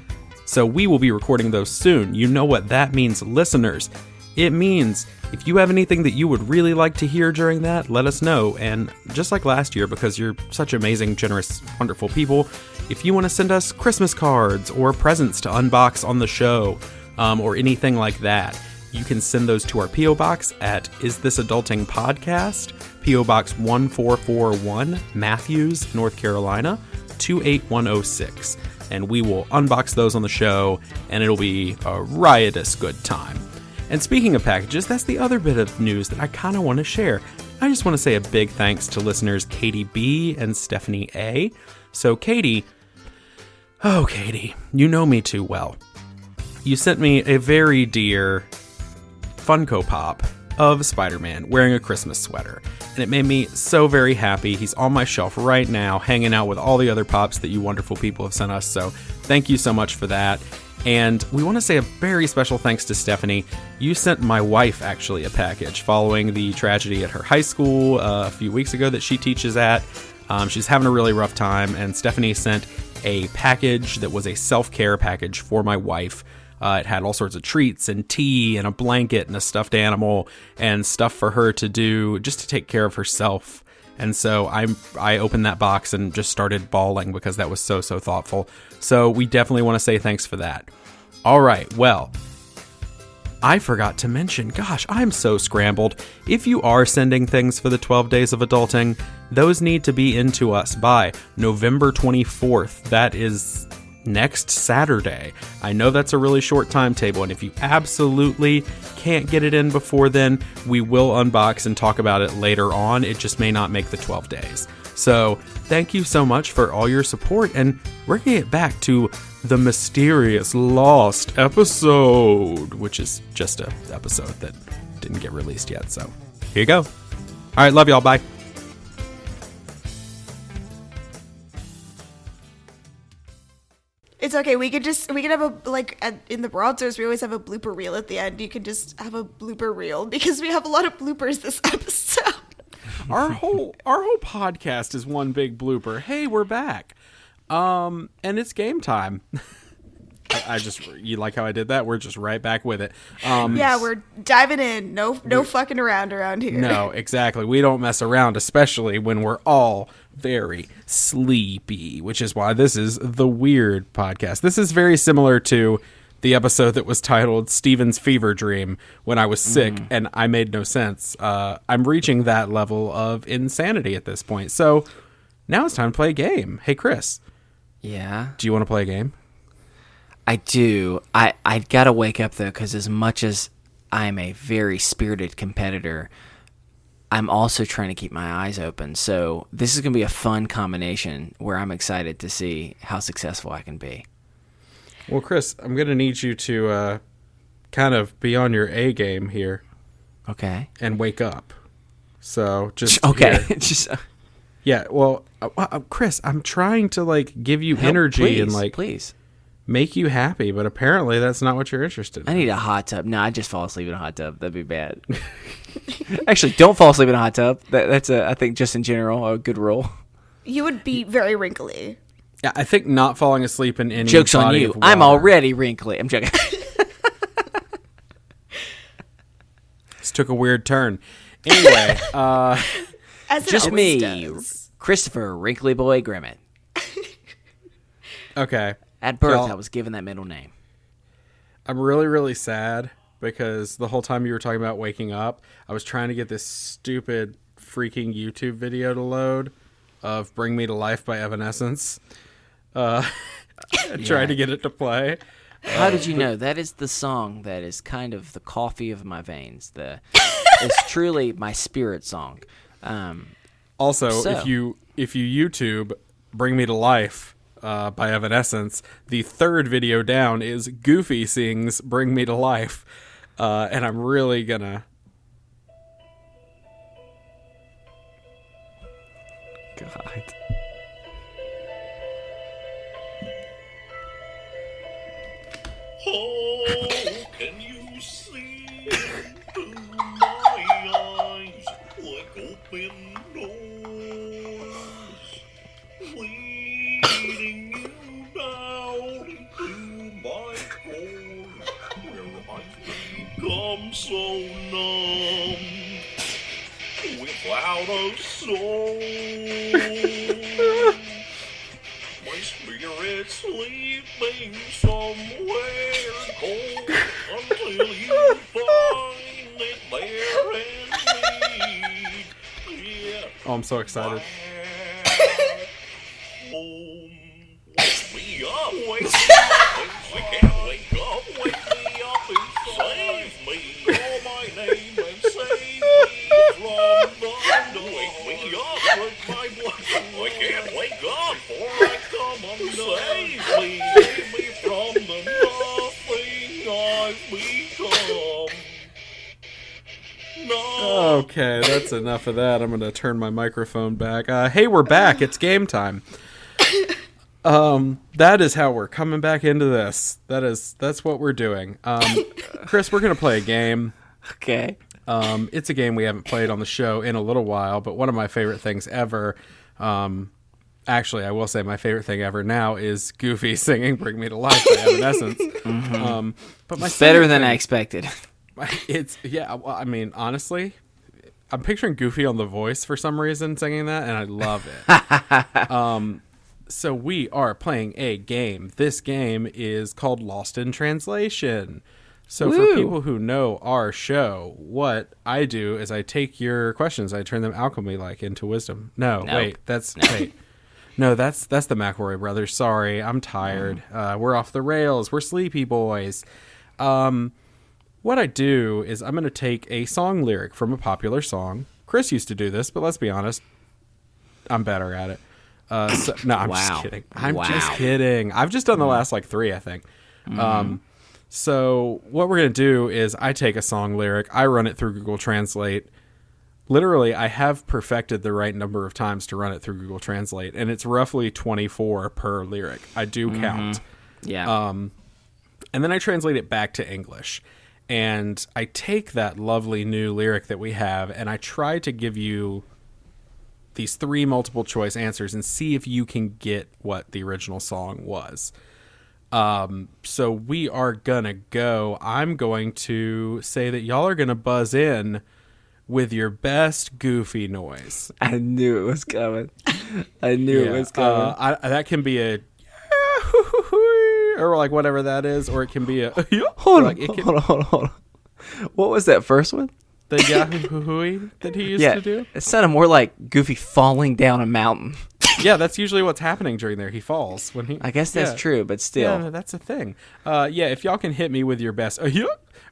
So we will be recording those soon. You know what that means, listeners. It means if you have anything that you would really like to hear during that, let us know. And just like last year, because you're such amazing, generous, wonderful people, if you want to send us Christmas cards or presents to unbox on the show, or anything like that, you can send those to our P.O. Box at Is This Adulting Podcast, P.O. Box 1441, Matthews, North Carolina, 28106. And we will unbox those on the show, and it'll be a riotous good time. And speaking of packages, that's the other bit of news that I kind of want to share. I just want to say a big thanks to listeners Katie B and Stephanie A. So Katie, you know me too well. You sent me a very dear Funko Pop of Spider-Man wearing a Christmas sweater. And it made me so very happy. He's on my shelf right now, hanging out with all the other pops that you wonderful people have sent us. So thank you so much for that. And we want to say a very special thanks to Stephanie. You sent my wife, actually, a package following the tragedy at her high school a few weeks ago that she teaches at. She's having a really rough time, and Stephanie sent a package that was a self-care package for my wife. It had all sorts of treats and tea and a blanket and a stuffed animal and stuff for her to do just to take care of herself. And so I opened that box and just started bawling because that was so thoughtful. So we definitely want to say thanks for that. All right, well, I forgot to mention, gosh, I'm so scrambled. If you are sending things for the 12 Days of Adulting, those need to be into us by November 24th. That is next Saturday. I know that's a really short timetable, and if you absolutely can't get it in before then, we will unbox and talk about it later on. It just may not make the 12 days. So thank you so much for all your support, and we're going to get back to the mysterious lost episode, which is just an episode that didn't get released yet. So here you go. All right, love y'all. Bye. It's okay. We could have a, in the Broadsters, we always have a blooper reel at the end. You can just have a blooper reel because we have a lot of bloopers this episode. Our whole podcast is one big blooper. Hey, we're back. And it's game time. You like how I did that? We're just right back with it. Yeah, we're diving in. No fucking around here. No, exactly. We don't mess around, especially when we're all very sleepy, which is why this is the Weird Podcast. This is very similar to the episode that was titled Steven's Fever Dream when I was sick and I made no sense. I'm reaching that level of insanity at this point. So now it's time to play a game. Hey, Chris. Yeah? Do you want to play a game? I do. I gotta wake up, though, because as much as I'm a very spirited competitor, I'm also trying to keep my eyes open. So this is going to be a fun combination where I'm excited to see how successful I can be. Well, Chris, I'm going to need you to kind of be on your A game here. Okay. And wake up. So just... Okay. Yeah, well, Chris, I'm trying to, give you energy and, please. Make you happy, but apparently that's not what you're interested in. I need a hot tub. No, I'd just fall asleep in a hot tub. That'd be bad. Actually, don't fall asleep in a hot tub. That's I think just in general, a good rule. You would be very wrinkly. Yeah, I think not falling asleep in any Joke's on body you. of water. I'm already wrinkly. I'm joking. This took a weird turn. Anyway, As it Just always me, does. Christopher Wrinkly Boy Grimmett. okay. At birth, Y'all- I was given that middle name. I'm really, really sad because the whole time you were talking about waking up, I was trying to get this stupid freaking YouTube video to load of Bring Me to Life by Evanescence. Trying to get it to play. How did you know? That is the song that is kind of the coffee of my veins. It's truly my spirit song. Also, So- if you YouTube Bring Me to Life by Evanescence, the third video down is Goofy sings Bring Me to Life. And I'm really gonna... God. Oh, can you see through my eyes like open doors, leading you down into my core, where I've become so numb, without a soul. My spirit's sleeping somewhere cold until you find it there and me. Yeah. Oh, I'm so excited. Home. Wake me up, wake me up. I can't wake up, wake me up and save me. Call my name and save me from thunder. Wake me up, break my blood. I can't wake up for I come unsaved. Save me from the nothing I've become. No. Okay, that's enough of that. I'm going to turn my microphone back. Hey, we're back. It's game time. That is how we're coming back into this. That's what we're doing. Chris, we're going to play a game. Okay. It's a game we haven't played on the show in a little while, but one of my favorite things ever. Actually, I will say my favorite thing ever now is Goofy singing "Bring Me to Life" by Evanescence. But my Better second than thing- I expected. It's well, I mean, honestly, I'm picturing Goofy on The Voice for some reason singing that, and I love it. So we are playing a game. This game is called Lost in Translation. So for Woo. people who know our show, what I do is I take your questions, I turn them alchemy-like into wisdom. Nope. Wait, that's wait. No, that's the McElroy brothers. Sorry, I'm tired. We're off the rails. We're sleepy boys. What I do is I'm going to take a song lyric from a popular song. Chris used to do this, but let's be honest, I'm better at it. No, I'm just Wow. kidding. I'm Wow. just kidding. I've just done the last like 3, I think. So what we're going to do is I take a song lyric, I run it through Google Translate. Literally, I have perfected the right number of times to run it through Google Translate, and it's roughly 24 per lyric. I do count. Yeah. And then I translate it back to English. And I take that lovely new lyric that we have, and I try to give you these 3 multiple choice answers and see if you can get what the original song was. So we are gonna go. I'm going to say that y'all are gonna buzz in with your best Goofy noise. I knew it was coming. I knew it was coming. That can be a or like whatever that is, or it can be a hold like on. What was that first one? the yahoo that he used to do. It sounded more like Goofy falling down a mountain. Yeah, that's usually what's happening during there. He falls when he. I guess that's yeah. true, but still. Yeah, that's a thing. Yeah, if y'all can hit me with your best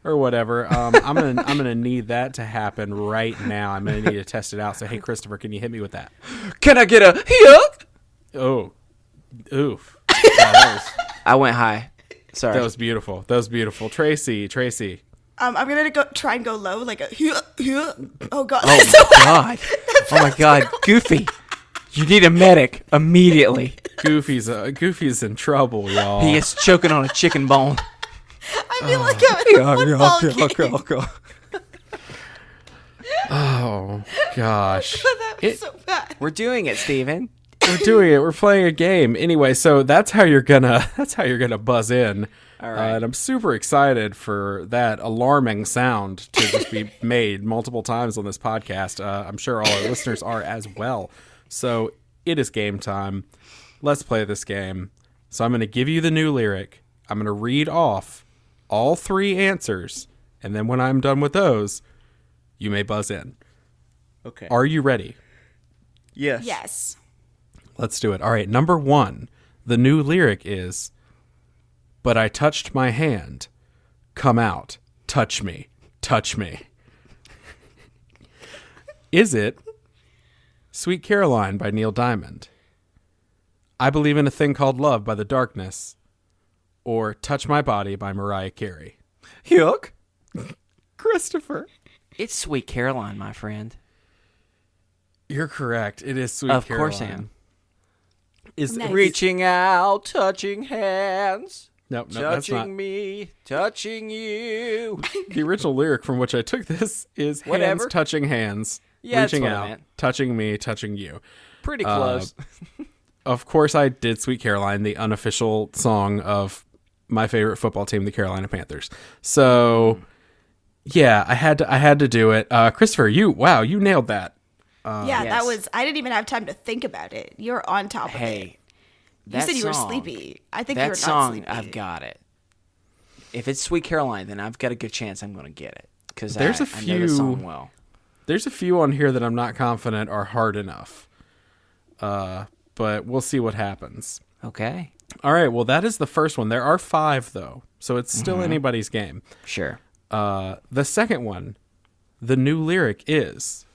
or whatever, I'm gonna need that to happen right now. I'm gonna need to test it out. So hey, Christopher, can you hit me with that? Can I get a yuck? Oh, oof. Yeah, I went high. Sorry. that was beautiful. That was beautiful. Tracy. I'm gonna try and go low, like a. Oh god. God. Oh my God. Goofy. You need a medic immediately. Goofy's in trouble, y'all. He is choking on a chicken bone. I feel like I'm in a football game. Oh gosh. That was so bad. We're doing it, Steven. We're doing it. We're playing a game. Anyway, so that's how you're gonna buzz in. All right. And I'm super excited for that alarming sound to just be made multiple times on this podcast. I'm sure all our listeners are as well. So it is game time. Let's play this game. So I'm going to give you the new lyric. I'm going to read off all 3 answers. And then when I'm done with those, you may buzz in. Okay. Are you ready? Yes. Yes. Let's do it. All right. Number 1. The new lyric is, but I touched my hand. Come out. Touch me. Touch me. Is it Sweet Caroline by Neil Diamond? I Believe in a Thing Called Love by The Darkness? Or Touch My Body by Mariah Carey? Yuck. Christopher. It's Sweet Caroline, my friend. You're correct. It is Sweet Of Caroline. course I am. Is Nice. Reaching out, touching hands. No, that's not. Touching me, touching you. The original lyric from which I took this is Whatever. hands touching hands, Yeah, that's reaching what I out, meant. touching me, touching you. Pretty close. Of course, I did Sweet Caroline, the unofficial song of my favorite football team, the Carolina Panthers. So, yeah, I had to do it. Christopher, you nailed that. Yeah, yes. that was. I didn't even have time to think about it. You're on top of it. Hey, You that said you were song- sleepy. I think you were That not song, sleepy. I've got it. If it's Sweet Caroline, then I've got a good chance I'm going to get it. Because I There's a know the song few- well. There's a few on here that I'm not confident are hard enough. But we'll see what happens. Okay. All right, well, that is the first one. There are 5, though, so it's still anybody's game. Sure. The second one, the new lyric is,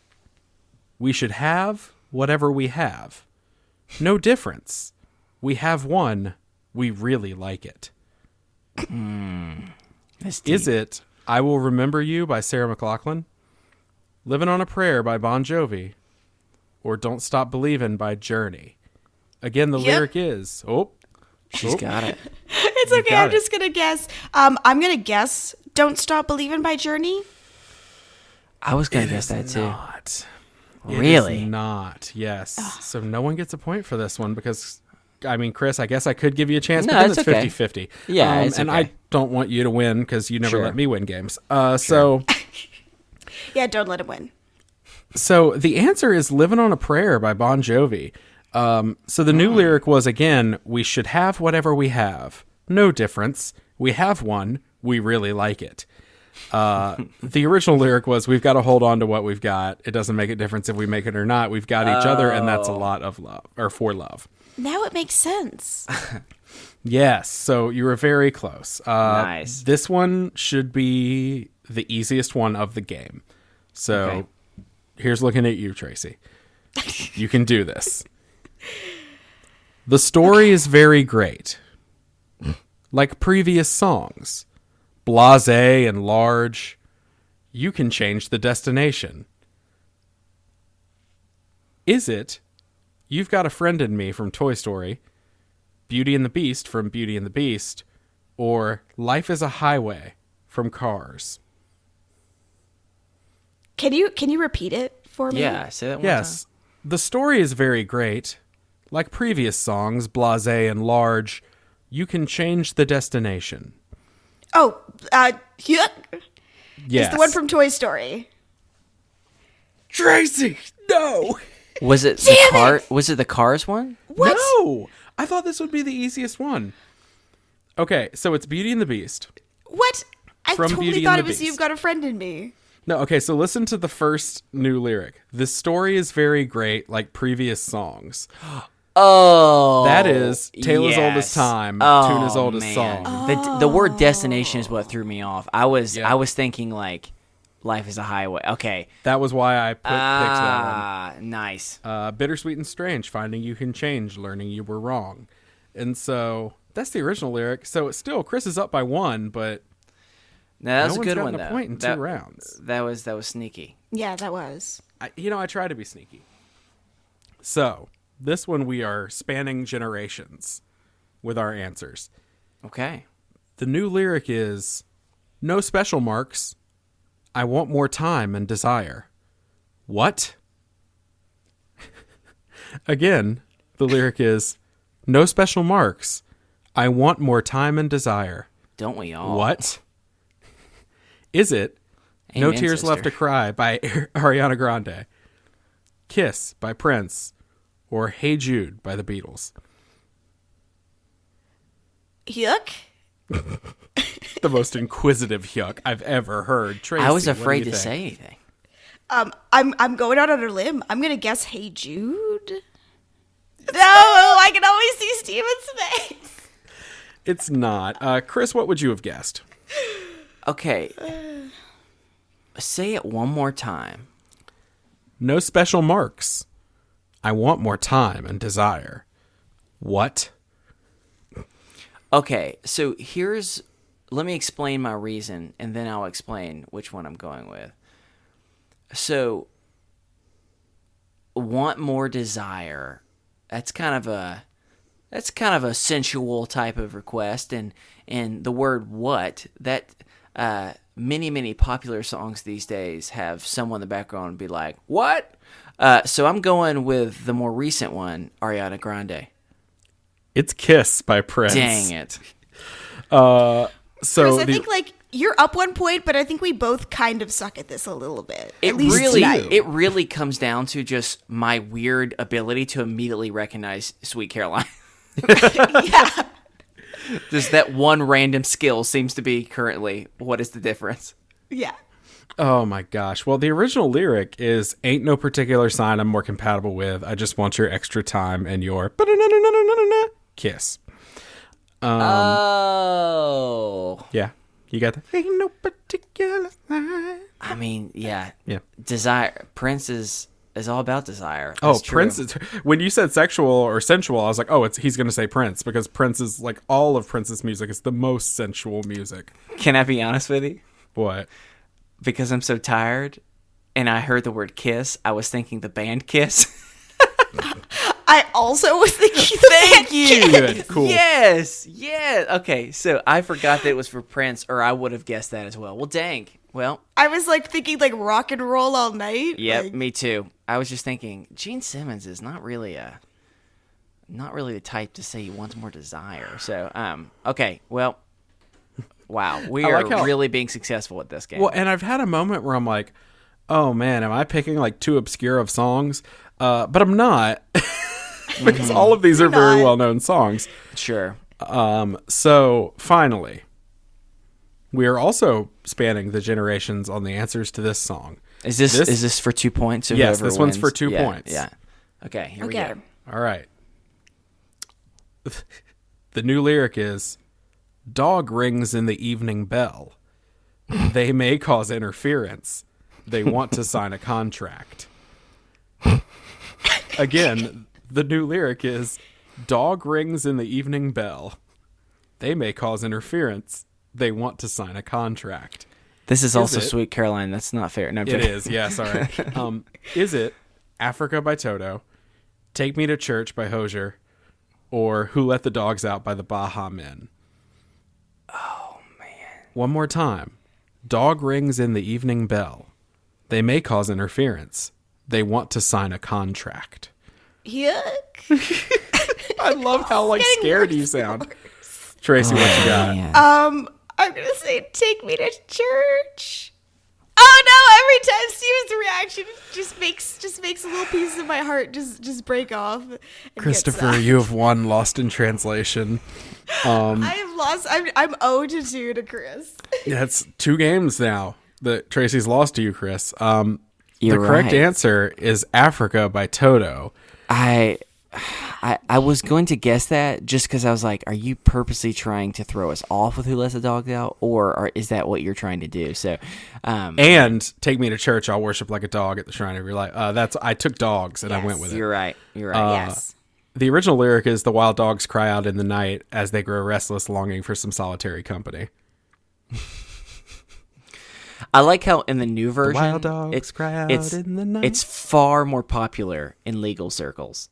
we should have whatever we have. No difference. We have one. We really like it. That's deep. Is it I Will Remember You by Sarah McLachlan? Living on a Prayer by Bon Jovi? Or Don't Stop Believin' by Journey? Again, the Yep. lyric is, She's got it. It's You okay. got I'm it. just gonna guess. I'm gonna guess. Don't Stop Believing by Journey. I was going to guess that too. Not. It Really? is not. Yes. So no one gets a point for this one because, I mean, Chris, I guess I could give you a chance, No, but then it's it's okay. 50-50. Yeah, it's and okay. I don't want you to win because you never Sure. let me win games. So Yeah, don't let him win. the answer is Living on a Prayer by Bon Jovi. So the new lyric was, again, we should have whatever we have. No difference. We have one. We really like it. The original lyric was, we've got to hold on to what we've got. It doesn't make a difference if we make it or not. We've got each other, and that's a lot of love, or for love. Now it makes sense. Yes, so you were very close. Nice. This one should be the easiest one of the game. So Okay. here's looking at you, Tracy. You can do this. The story is very great. Like previous songs. Blasé and large. You can change the destination. Is it You've Got a Friend in Me from Toy Story, Beauty and the Beast from Beauty and the Beast, or Life is a Highway from Cars? Can you repeat it for me? Yeah, say that one Yes. The story is very great. Like previous songs, Blasé and large, you can change the destination. Oh, yeah. Yes. It's the one from Toy Story. Tracy, no! time. Was it Damn the car? it! Was it the Cars one? What? No! I thought this would be the easiest one. Okay, so it's Beauty and the Beast. What? I From totally Beauty and thought the it was Beast. You've Got a Friend in Me. No, okay, so listen to the first new lyric. The story is very great, like previous songs. Oh, That is Tale as Old as yes. Time, Oh, Tune as Old as man. Song. The word destination is what threw me off. I was Yeah. thinking like Life is a Highway. Okay. That was why I picked that Nice. one. Bittersweet and Strange, Finding You Can Change, Learning You Were Wrong. And so that's the original lyric. So it's still, Chris is up by 1, but No, that was no a one's good gotten one a though. point in 2 rounds. That was sneaky. Yeah, that was. I try to be sneaky. So this one we are spanning generations with our answers. Okay. The new lyric is, no special marks. I want more time and desire. What? Again, The lyric is, no special marks. I want more time and desire. Don't we all? What? Is it No Amen, Tears sister. Left to Cry by Ariana Grande? Kiss by Prince? Or Hey Jude by the Beatles? Yuck. The most inquisitive yuck I've ever heard. Tracy, I was what do afraid you to think? say anything. I'm going out on a limb. I'm gonna guess Hey Jude. No, I can always see Steven's face. It's not. Chris, what would you have guessed? Okay. Say it one more time. No special marks. I want more time and desire. What? Okay, so let me explain my reason, and then I'll explain which one I'm going with. So, want more desire. That's kind of a sensual type of request, and the word "what" that many popular songs these days have someone in the background be like "what." So I'm going with the more recent one, Ariana Grande. It's Kiss by Prince. Dang it. So Chris, I think like you're up 1 point, but I think we both kind of suck at this a little bit. At least tonight. It really comes down to just my weird ability to immediately recognize Sweet Caroline. Yeah. Just that one random skill seems to be currently what is the difference. Yeah. Oh my gosh. Well, the original lyric is ain't no particular sign I'm more compatible with. I just want your extra time and your kiss. Oh. Yeah. You got that? Ain't no particular sign. I mean, yeah. Yeah. Desire. Prince is all about desire. Oh, That's true. Prince is, when you said sexual or sensual, I was like, oh, he's going to say Prince, because Prince is like all of Prince's music is the most sensual music. Can I be honest with you? What? Because I'm so tired and I heard the word kiss, I was thinking the band Kiss. I also was thinking Thank you. Good. Cool. Yes. Yeah. Okay. So I forgot that it was for Prince, or I would have guessed that as well. Well, dang. Well, I was like thinking like rock and roll all night. yep, Like, me too. I was just thinking Gene Simmons is not really the type to say he wants more desire. So, okay. Well, wow. We I are like how- really being successful at this game. Well, and I've had a moment where I'm like, oh man, am I picking like too obscure of songs? But I'm not. Because all of these are very not. well-known songs. Sure. So finally, we are also spanning the generations on the answers to this song. Is this for 2 points? So Yes, whoever this one's wins? for 2 Yeah, points. Yeah. Okay. Here Okay. we go. All right. The new lyric is, dog rings in the evening bell. They may cause interference. They want to sign a contract. Again, the new lyric is, dog rings in the evening bell. They may cause interference. They want to sign a contract. This is also it? Sweet Caroline. That's not fair. No, I'm It joking. is, yes, all right. Is it Africa by Toto, Take Me to Church by Hozier, or Who Let the Dogs Out by the Baha Men? Oh, man. One more time. Dog rings in the evening bell. They may cause interference. They want to sign a contract. yuck. I love how like Getting scared worse you and sound. worse. Tracy, what you got? Man. I'm gonna say take me to church. Oh no! Every time Steven's reaction just makes a little piece of my heart just break off. and get Christopher, sad. you have won Lost in Translation. I have lost. I'm 0-2 to Chris. That's 2 games now that Tracy's lost to you, Chris. The You're correct right. answer is Africa by Toto. I was going to guess that just because I was like, are you purposely trying to throw us off with Who Let the Dogs Out, or is that what you're trying to do? So, And Take Me to Church, I'll worship like a dog at the shrine of your life. I took dogs and I went with it. you're right. You're right. Yes. The original lyric is, the wild dogs cry out in the night as they grow restless, longing for some solitary company. I like how in the new version, wild dogs cry out in the night. It's far more popular in legal circles.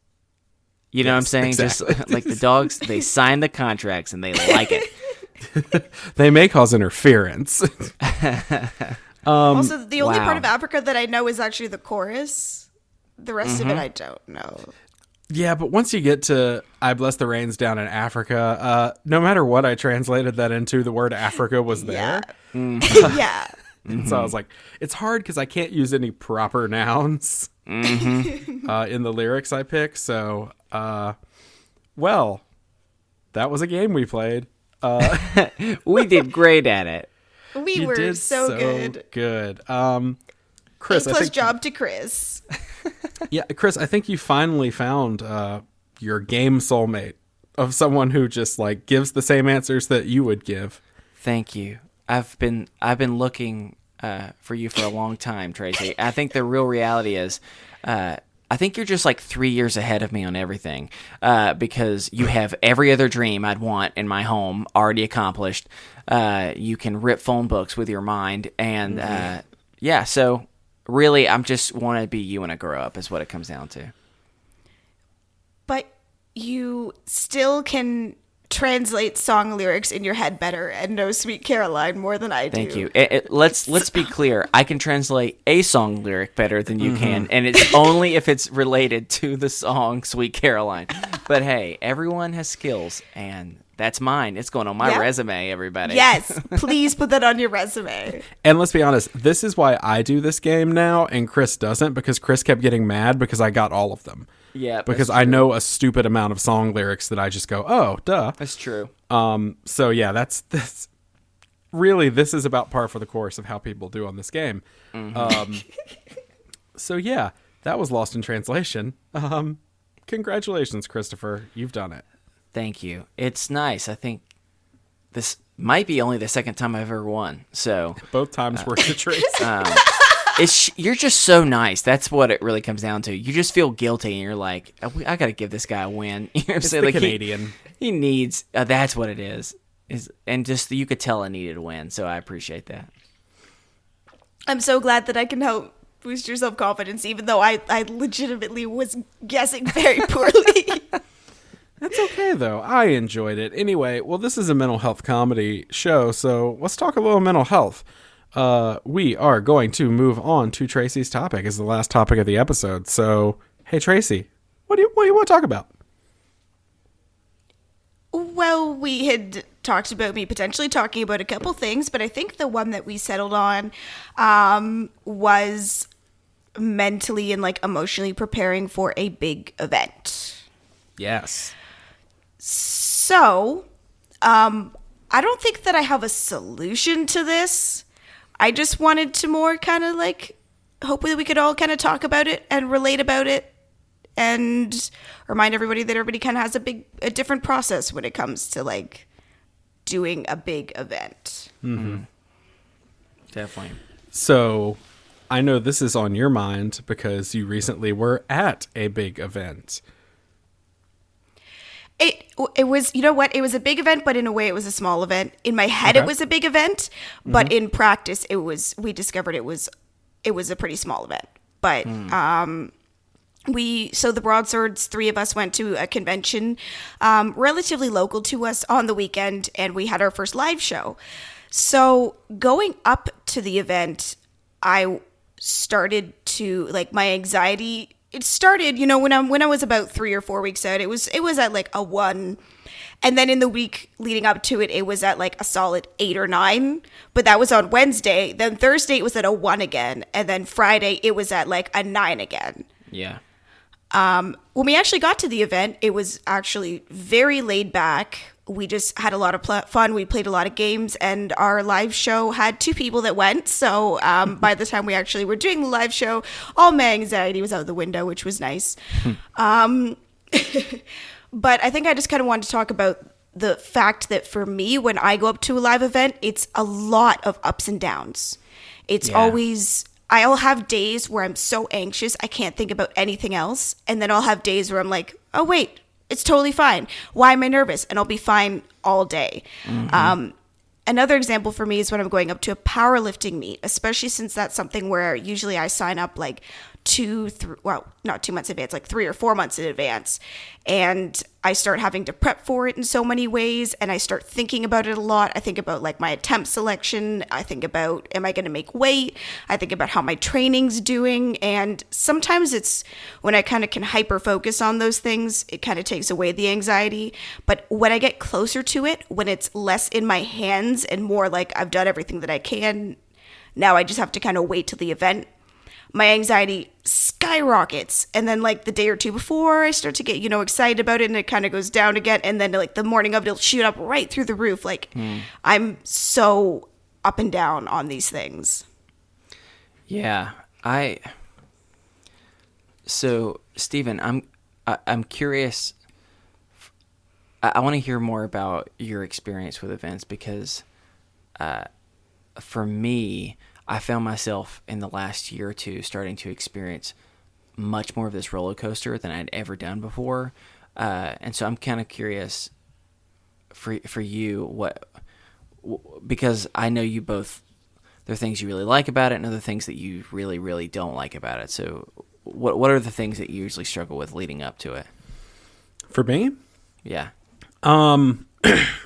You know what I'm Yes, saying? exactly. Just like the dogs, they sign the contracts and they like it. They may cause interference. Also, the only wow. part of Africa that I know is actually the chorus. The rest of it I don't know. Yeah, but once you get to I Bless the Rains Down in Africa, no matter what I translated that into, the word Africa was there. Yeah. So I was like, it's hard because I can't use any proper nouns in the lyrics I pick. So, well, that was a game we played. We did great at it. We You were did so good. Good. Chris, A+ job to Chris. Chris, I think you finally found your game soulmate of someone who just like gives the same answers that you would give. Thank you. I've been looking for you for a long time, Tracy. I think the real reality is, I think you're just like 3 years ahead of me on everything, because you have every other dream I'd want in my home already accomplished. You can rip phone books with your mind, and so really, I'm just want to be you when I grow up. Is what it comes down to. But you still can translate song lyrics in your head better and know Sweet Caroline more than I do. Thank you. Let's be clear. I can translate a song lyric better than you can, and it's only if it's related to the song Sweet Caroline. But hey, everyone has skills, and that's mine. It's going on my resume, everybody. Yes, please put that on your resume. And let's be honest, this is why I do this game now and Chris doesn't, because Chris kept getting mad because I got all of them. Yeah, because I know a stupid amount of song lyrics that I just go, oh, duh. That's true. So yeah, that's really, this is about par for the course of how people do on this game. So yeah, that was Lost in Translation. Congratulations, Christopher. You've done it. Thank you. It's nice. I think this might be only the second time I've ever won. So both times were to Tracy. You're just so nice. That's what it really comes down to. You just feel guilty, and you're like, I got to give this guy a win. You know what I'm saying? The Like Canadian. He needs. That's what it is. And just you could tell I needed a win. So I appreciate that. I'm so glad that I can help boost your self-confidence, even though I legitimately was guessing very poorly. That's okay, though. I enjoyed it. Anyway, well, this is a mental health comedy show, so let's talk a little mental health. We are going to move on to Tracy's topic as the last topic of the episode. So, hey, Tracy, what do you want to talk about? Well, we had talked about me potentially talking about a couple things, but I think the one that we settled on was mentally and like emotionally preparing for a big event. Yes. So, I don't think that I have a solution to this. I just wanted to more kind of like, hopefully we could all kind of talk about it and relate about it and remind everybody that everybody kind of has a different process when it comes to like doing a big event. Mm-hmm. Definitely. So, I know this is on your mind because you recently were at a big event. It was, you know what? It was a big event, but in a way it was a small event. In my head, Okay. It was a big event, but in practice, we discovered it was a pretty small event. But, so the Broadswords, 3 of us went to a convention, relatively local to us on the weekend, and we had our first live show. So going up to the event, I started to, like, my anxiety, it started, you know, when I was about 3 or 4 weeks out, it was at like a 1. And then in the week leading up to it, it was at like a solid 8 or 9. But that was on Wednesday. Then Thursday, it was at a 1 again. And then Friday, it was at like a 9 again. Yeah. When we actually got to the event, it was actually very laid back. We just had a lot of fun. We played a lot of games, and our live show had 2 people that went. So by the time we actually were doing the live show, all my anxiety was out the window, which was nice. But I think I just kind of wanted to talk about the fact that for me, when I go up to a live event, it's a lot of ups and downs. It's always... I'll have days where I'm so anxious I can't think about anything else. And then I'll have days where I'm like, oh, wait, it's totally fine. Why am I nervous? And I'll be fine all day. Mm-hmm. Another example for me is when I'm going up to a powerlifting meet, especially since that's something where usually I sign up like not 2 months in advance, like 3 or 4 months in advance. And I start having to prep for it in so many ways, and I start thinking about it a lot. I think about like my attempt selection. I think about, am I going to make weight? I think about how my training's doing. And sometimes it's when I kind of can hyper focus on those things, it kind of takes away the anxiety. But when I get closer to it, when it's less in my hands and more like I've done everything that I can, now I just have to kind of wait till the event, my anxiety skyrockets. And then like the day or two before, I start to get, excited about it, and it kind of goes down again. And then like the morning of it, it'll shoot up right through the roof. Like I'm so up and down on these things. Yeah. So Stephen, I'm curious. I want to hear more about your experience with events, because for me, I found myself in the last year or two starting to experience much more of this roller coaster than I'd ever done before. And so I'm kind of curious for you, because I know you both, there are things you really like about it and other things that you really, really don't like about it. So what are the things that you usually struggle with leading up to it? For me? Yeah.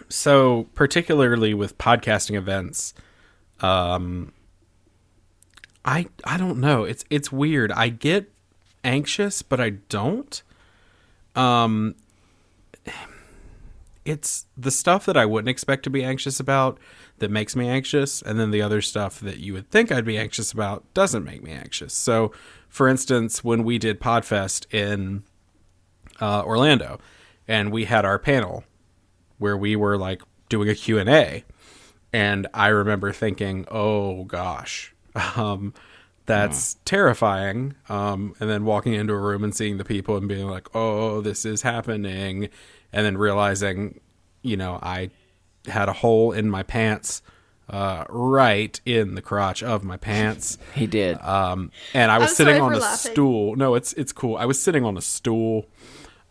So particularly with podcasting events, I don't know. It's weird. I get anxious, but I don't. It's the stuff that I wouldn't expect to be anxious about that makes me anxious, and then the other stuff that you would think I'd be anxious about doesn't make me anxious. So, for instance, when we did Podfest in Orlando, and we had our panel where we were like doing a Q&A, and I remember thinking, oh gosh, that's terrifying. And then walking into a room and seeing the people and being like, oh, this is happening. And then realizing, I had a hole in my pants, right in the crotch of my pants. He did. And I was I'm sitting sorry on for a laughing. stool. No, it's cool. I was sitting on a stool.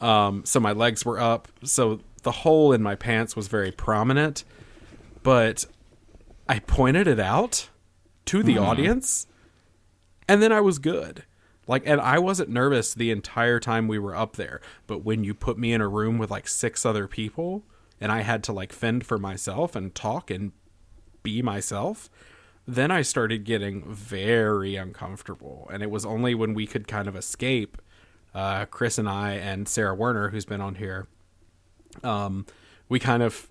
So my legs were up. So the hole in my pants was very prominent, but I pointed it out to the audience, and then I was good. And I wasn't nervous the entire time we were up there. But when you put me in a room with like 6 other people, and I had to like fend for myself and talk and be myself, then I started getting very uncomfortable. And it was only when we could kind of escape, Chris and I and Sarah Werner, who's been on here, we kind of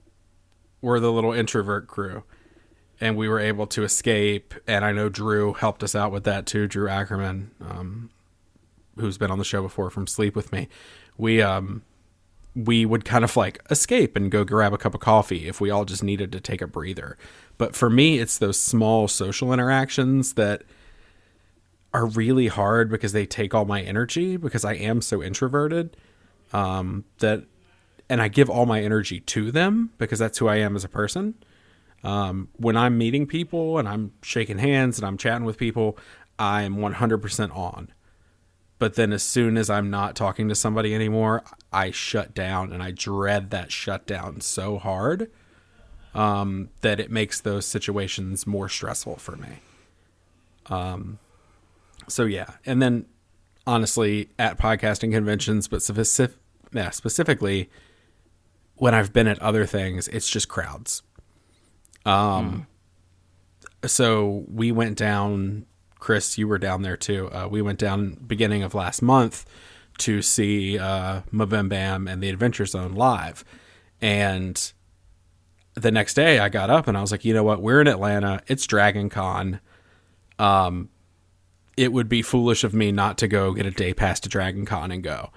were the little introvert crew. And we were able to escape, and I know Drew helped us out with that too. Drew Ackerman, who's been on the show before from Sleep With Me. We would kind of like escape and go grab a cup of coffee if we all just needed to take a breather. But for me, it's those small social interactions that are really hard because they take all my energy, because I am so introverted, and I give all my energy to them because that's who I am as a person. When I'm meeting people and I'm shaking hands and I'm chatting with people, I'm 100% on. But then as soon as I'm not talking to somebody anymore, I shut down, and I dread that shutdown so hard, that it makes those situations more stressful for me. So yeah. And then honestly at podcasting conventions, but specifically when I've been at other things, it's just crowds. So we went down, Chris, you were down there too. We went down beginning of last month to see, Mabim Bam and the Adventure Zone live. And the next day I got up and I was like, you know what? We're in Atlanta. It's Dragon Con. It would be foolish of me not to go get a day pass to Dragon Con and go.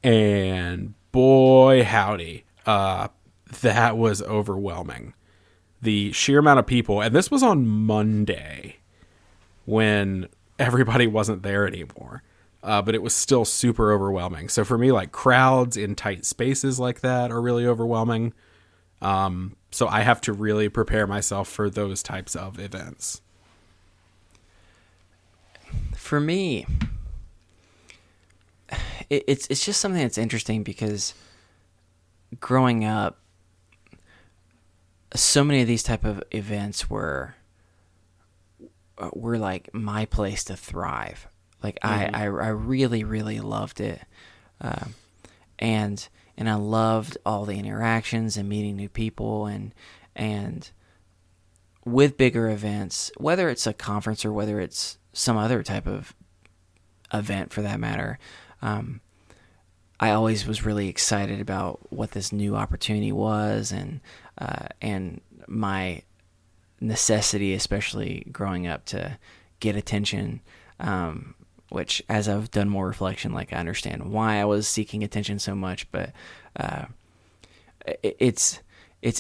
And boy, howdy, that was overwhelming. The sheer amount of people, and this was on Monday when everybody wasn't there anymore, but it was still super overwhelming. So for me, like crowds in tight spaces like that are really overwhelming. So I have to really prepare myself for those types of events. For me, it's just something that's interesting because growing up, so many of these type of events were like my place to thrive. Like I really, really loved it. and I loved all the interactions and meeting new people and with bigger events, whether it's a conference or whether it's some other type of event for that matter, I always was really excited about what this new opportunity was and my necessity, especially growing up, to get attention, which as I've done more reflection, like I understand why I was seeking attention so much, but it's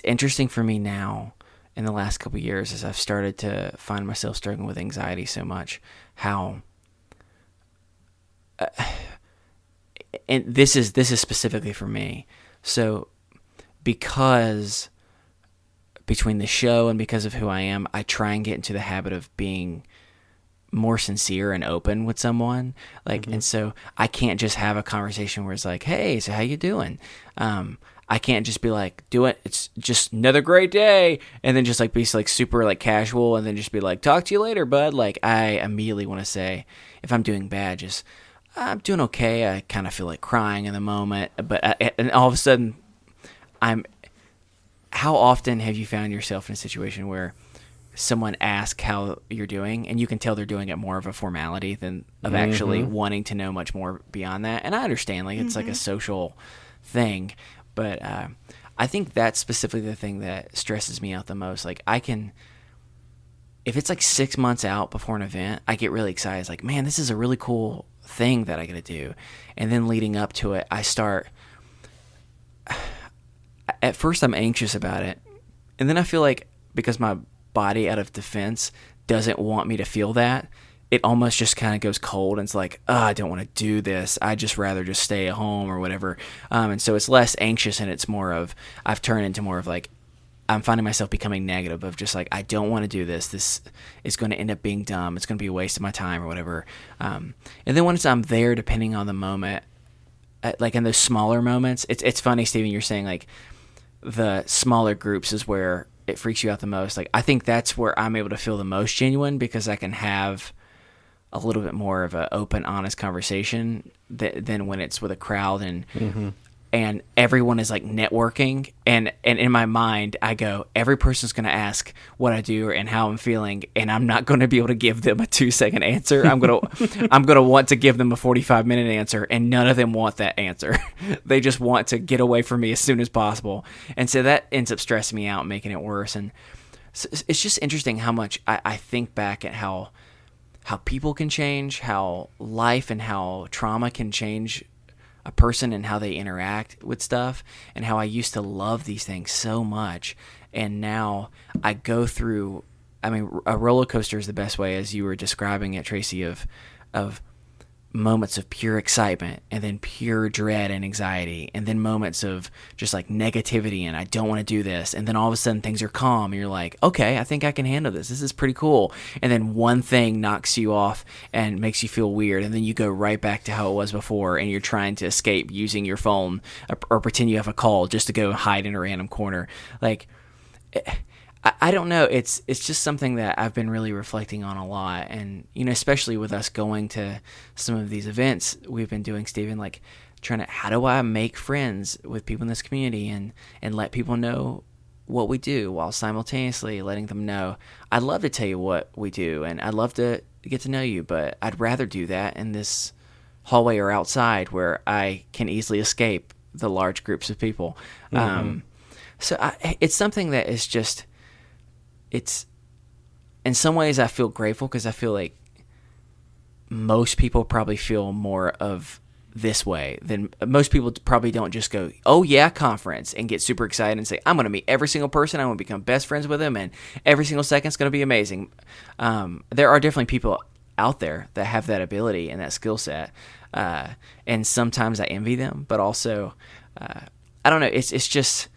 interesting for me now in the last couple of years as I've started to find myself struggling with anxiety so much, how and this is specifically for me. So because between the show and because of who I am, I try and get into the habit of being more sincere and open with someone. Like, and so I can't just have a conversation where it's like, hey, so how you doing? I can't just be like, it's just another great day. And then just like be like super like casual and then just be like, talk to you later, bud. Like I immediately want to say, if I'm doing bad, just, I'm doing okay. I kind of feel like crying in the moment, and all of a sudden how often have you found yourself in a situation where someone asks how you're doing and you can tell they're doing it more of a formality than of actually wanting to know much more beyond that? And I understand, like, it's like a social thing, but I think that's specifically the thing that stresses me out the most. Like if it's like 6 months out before an event, I get really excited. It's like, man, this is a really cool thing that I got to do. And then leading up to it, at first I'm anxious about it. And then I feel like because my body out of defense doesn't want me to feel that, it almost just kind of goes cold and it's like, I don't want to do this. I'd just rather just stay at home or whatever. And so it's less anxious and it's more of, I've turned into more of like, I'm finding myself becoming negative of just like, I don't want to do this. This is going to end up being dumb. It's going to be a waste of my time or whatever. And then once I'm there, depending on the moment, like in those smaller moments, it's funny, Steven, you're saying like the smaller groups is where it freaks you out the most. Like, I think that's where I'm able to feel the most genuine because I can have a little bit more of an open, honest conversation than when it's with a crowd and everyone is like networking. And in my mind, I go, every person's going to ask what I do and how I'm feeling. And I'm not going to be able to give them a 2-second answer. I'm going to want to give them a 45-minute answer. And none of them want that answer. They just want to get away from me as soon as possible. And so that ends up stressing me out, making it worse. And so it's just interesting how much I think back at how people can change, how life and how trauma can change a person and how they interact with stuff, and how I used to love these things so much. And now I go through, I mean, a roller coaster is the best way, as you were describing it, Tracy, of moments of pure excitement and then pure dread and anxiety, and then moments of just like negativity and I don't want to do this, and then all of a sudden things are calm and you're like, okay, I think I can handle this. This is pretty cool. And then one thing knocks you off and makes you feel weird, and then you go right back to how it was before, and you're trying to escape using your phone or pretend you have a call just to go hide in a random corner. Like, I don't know. It's just something that I've been really reflecting on a lot. And, you know, especially with us going to some of these events we've been doing, Steven, like how do I make friends with people in this community and let people know what we do while simultaneously letting them know, I'd love to tell you what we do and I'd love to get to know you, but I'd rather do that in this hallway or outside where I can easily escape the large groups of people. It's something that is just, it's in some ways I feel grateful because I feel like most people probably feel more of this way than most people probably don't just go, oh yeah, conference, and get super excited and say, I'm going to meet every single person. I'm going to become best friends with them and every single second's going to be amazing. There are definitely people out there that have that ability and that skill set. And sometimes I envy them, but also, I don't know. It's just,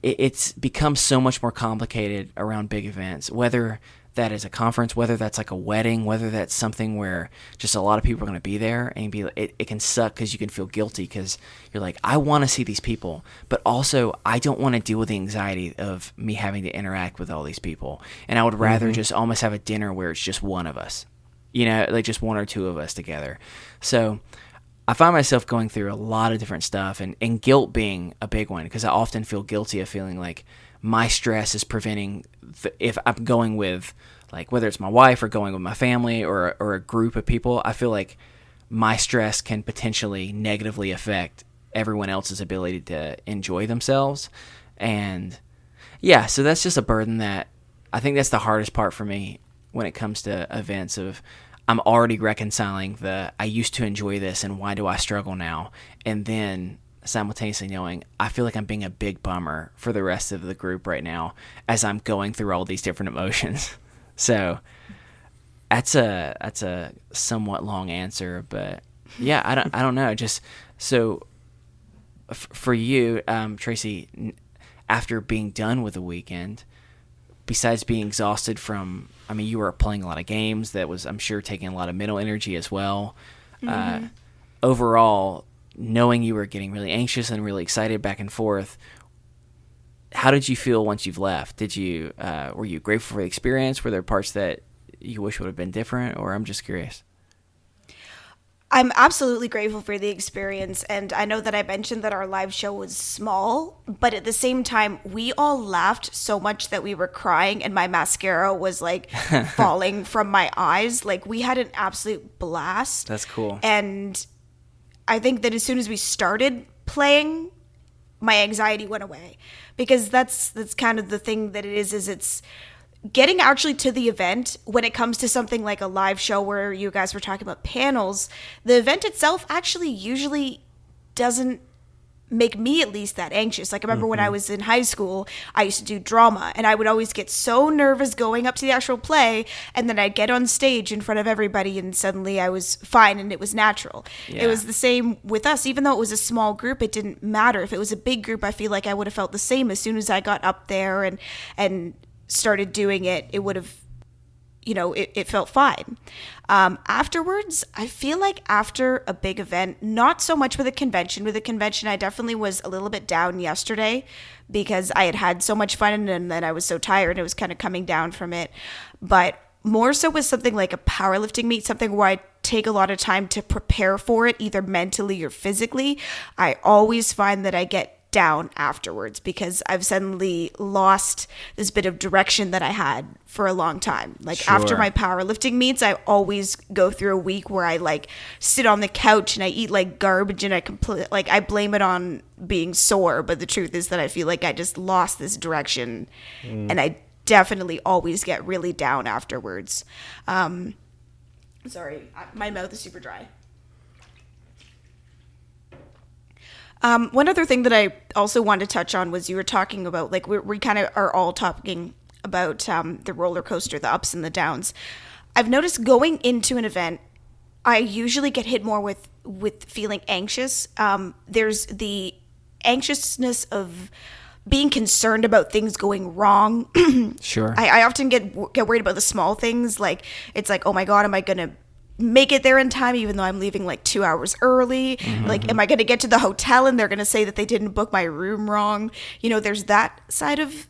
it's become so much more complicated around big events, whether that is a conference, whether that's like a wedding, whether that's something where just a lot of people are going to be there, and it can suck because you can feel guilty because you're like, I want to see these people, but also I don't want to deal with the anxiety of me having to interact with all these people. And I would rather just almost have a dinner where it's just one of us, you know, like just one or two of us together. So I find myself going through a lot of different stuff, and guilt being a big one, because I often feel guilty of feeling like my stress is preventing, if I'm going with, like, whether it's my wife or going with my family or a group of people, I feel like my stress can potentially negatively affect everyone else's ability to enjoy themselves. And yeah, so that's just a burden that I think that's the hardest part for me when it comes to events. Of I'm already reconciling the I used to enjoy this and why do I struggle now, and then simultaneously knowing I feel like I'm being a big bummer for the rest of the group right now as I'm going through all these different emotions. So that's a somewhat long answer, but yeah, I don't know. Just so for you, Tracy, after being done with the weekend, besides being exhausted from, I mean, you were playing a lot of games that was, I'm sure, taking a lot of mental energy as well. Overall, knowing you were getting really anxious and really excited back and forth, how did you feel once you've left? Did you were you grateful for the experience? Were there parts that you wish would have been different? Or I'm just curious. I'm absolutely grateful for the experience, and I know that I mentioned that our live show was small, but at the same time, we all laughed so much that we were crying, and my mascara was like falling from my eyes. Like, we had an absolute blast. That's cool. And I think that as soon as we started playing, my anxiety went away, because that's kind of the thing that it is it's getting actually to the event. When it comes to something like a live show where you guys were talking about panels, the event itself actually usually doesn't make me, at least, that anxious. Like, I remember when I was in high school, I used to do drama, and I would always get so nervous going up to the actual play, and then I'd get on stage in front of everybody, and suddenly I was fine, and it was natural. Yeah. It was the same with us. Even though it was a small group, it didn't matter. If it was a big group, I feel like I would have felt the same. As soon as I got up there and started doing it, it would have, it felt fine. Afterwards, I feel like after a big event, not so much with a convention. With a convention, I definitely was a little bit down yesterday because I had so much fun, and then I was so tired and it was kind of coming down from it. But more so with something like a powerlifting meet, something where I take a lot of time to prepare for it, either mentally or physically, I always find that I get down afterwards because I've suddenly lost this bit of direction that I had for a long time. Like, Sure. After my powerlifting meets, I always go through a week where I like sit on the couch and I eat like garbage, and I blame it on being sore, but the truth is that I feel like I just lost this direction, and I definitely always get really down afterwards. Sorry, my mouth is super dry. One other thing that I also wanted to touch on was you were talking about, like, we kind of are all talking about the roller coaster, the ups and the downs. I've noticed going into an event, I usually get hit more with feeling anxious. There's the anxiousness of being concerned about things going wrong. Sure. I often get worried about the small things. Like, it's like, oh my God, am I going to make it there in time even though I'm leaving like 2 hours early? Like, am I going to get to the hotel and they're going to say that they didn't book my room wrong? There's that side of,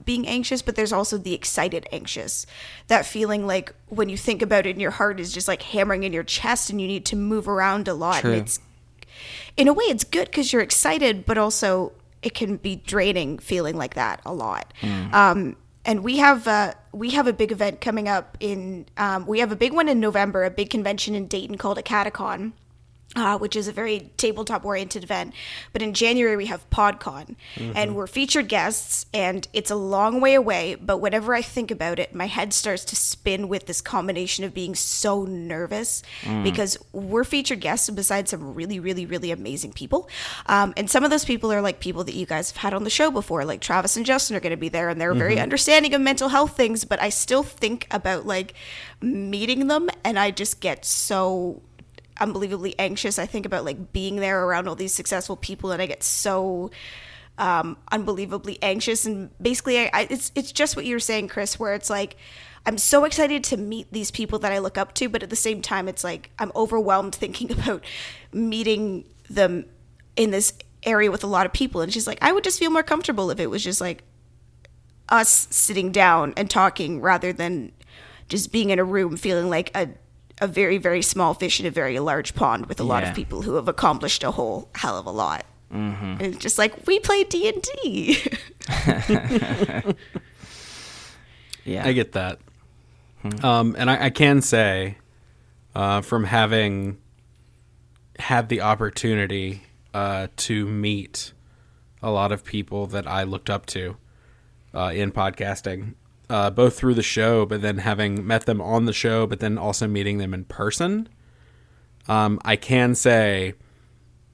being anxious, but there's also the excited anxious. That feeling like when you think about it and your heart is just like hammering in your chest and you need to move around a lot. True. And it's, in a way, it's good because you're excited, but also it can be draining feeling like that a lot. And we have a big event coming up we have a big one in November, a big convention in Dayton called a Catacon, which is a very tabletop-oriented event. But in January, we have PodCon, and we're featured guests, and it's a long way away, but whenever I think about it, my head starts to spin with this combination of being so nervous, because we're featured guests besides some really, really, really amazing people. And some of those people are like people that you guys have had on the show before, like Travis and Justin are going to be there, and they're very understanding of mental health things, but I still think about, like, meeting them, and I just get so unbelievably anxious. I think about like being there around all these successful people, and I get so unbelievably anxious. And basically, it's just what you're saying, Chris, where it's like I'm so excited to meet these people that I look up to, but at the same time, it's like I'm overwhelmed thinking about meeting them in this area with a lot of people. And she's like, I would just feel more comfortable if it was just like us sitting down and talking rather than just being in a room feeling like a a very, very small fish in a very large pond with a lot Yeah. of people who have accomplished a whole hell of a lot. And it's just like, we play D&D. Yeah. I get that. And I can say, from having had the opportunity to meet a lot of people that I looked up to in podcasting, both through the show, but then having met them on the show, but then also meeting them in person, I can say,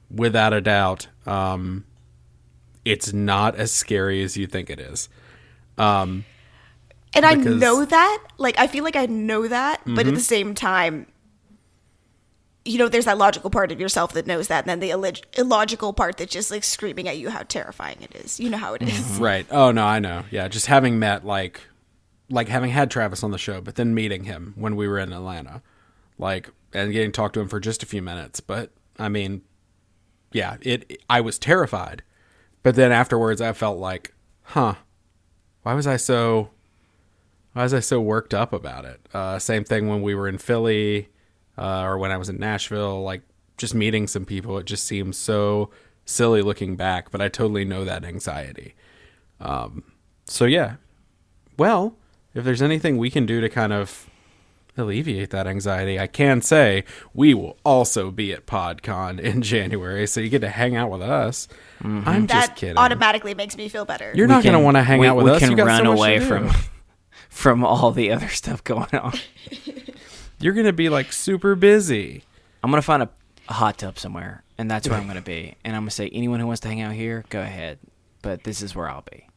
without a doubt, it's not as scary as you think it is. And I Because- know that. Like, I feel like I know that. But at the same time, you know, there's that logical part of yourself that knows that. And then the illogical part that's just, like, screaming at you how terrifying it is. You know how it is. Right. Oh, no, I know. Yeah, just having met, like having had Travis on the show, but then meeting him when we were in Atlanta, like, and getting to talk to him for just a few minutes. But, I mean, yeah, I was terrified. But then afterwards, I felt like, why was I so worked up about it? Same thing when we were in Philly, or when I was in Nashville, like, just meeting some people. It just seems so silly looking back, but I totally know that anxiety. So yeah, well, if there's anything we can do to kind of alleviate that anxiety, I can say we will also be at PodCon in January, so you get to hang out with us. I'm just That kidding. automatically makes me feel better. You're not going to want to hang out with us. We You can got run so much away to do. from all the other stuff going on. You're going to be like super busy. I'm going to find a hot tub somewhere, and that's where I'm going to be. And I'm going to say, anyone who wants to hang out here, go ahead. But this is where I'll be.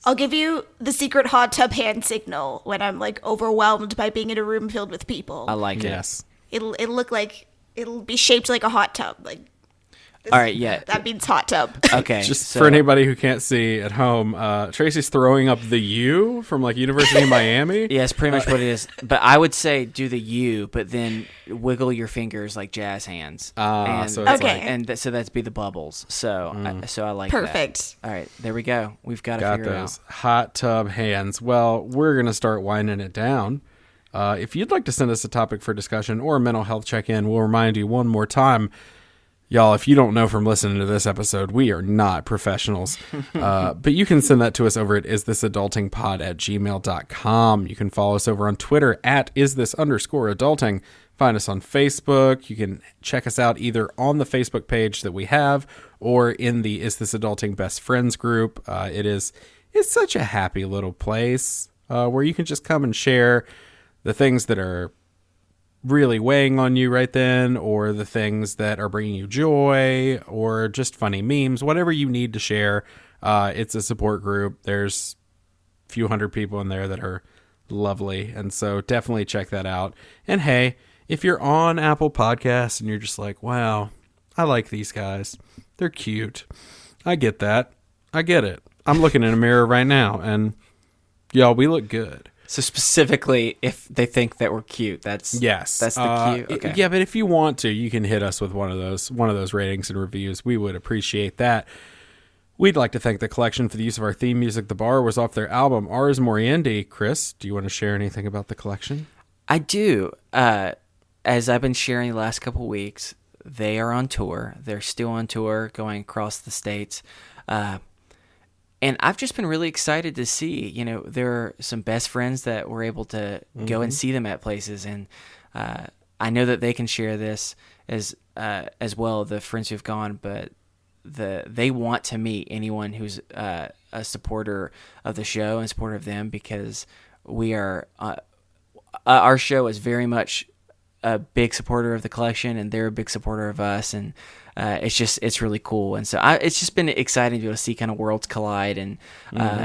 I'll give you the secret hot tub hand signal when I'm, like, overwhelmed by being in a room filled with people. I like it. Yes. It'll look like, it'll be shaped like a hot tub. Like, All right, yeah. that means hot tub. Okay. Just so- for anybody who can't see at home, Tracy's throwing up the U from like University of Miami. Yeah, it's pretty much what it is. But I would say do the U, but then wiggle your fingers like jazz hands. So it's Okay. like, So that's be the bubbles. So I like that. Perfect. All right, there we go. We've got to got figure it those out. hot tub hands. Well, we're going to start winding it down. If you'd like to send us a topic for discussion or a mental health check-in, we'll remind you one more time. Y'all, if you don't know from listening to this episode, we are not professionals. But you can send that to us over at isthisadultingpod@gmail.com. You can follow us over on Twitter at isthisunderscoreadulting. Find us on Facebook. You can check us out either on the Facebook page that we have or in the Is This Adulting Best Friends group. It's such a happy little place where you can just come and share the things that are really weighing on you right then, or the things that are bringing you joy, or just funny memes, whatever you need to share. It's a support group. There's a few hundred people in there that are lovely, and so definitely check that out. And hey, if you're on Apple Podcasts and you're just like, wow, I like these guys, they're cute, I get that, I get it. I'm looking in a mirror right now, and y'all, we look good. So specifically, if they think that we're cute, that's the cue. Okay. Yeah, but if you want to, you can hit us with one of those ratings and reviews. We would appreciate that. We'd like to thank the collection for the use of our theme music. The Bar was off their album Ars Moriendi. Chris, do you want to share anything about the collection? I do. As I've been sharing the last couple weeks, they are on tour. They're still on tour, going across the states. And I've just been really excited to see, you know, there are some best friends that were able to go and see them at places. And I know that they can share this as well, the friends who've gone, but they want to meet anyone who's a supporter of the show and supporter of them, because we are, our show is very much a big supporter of the collection, and they're a big supporter of us, and it's really cool. And so it's just been exciting to be able to see kind of worlds collide and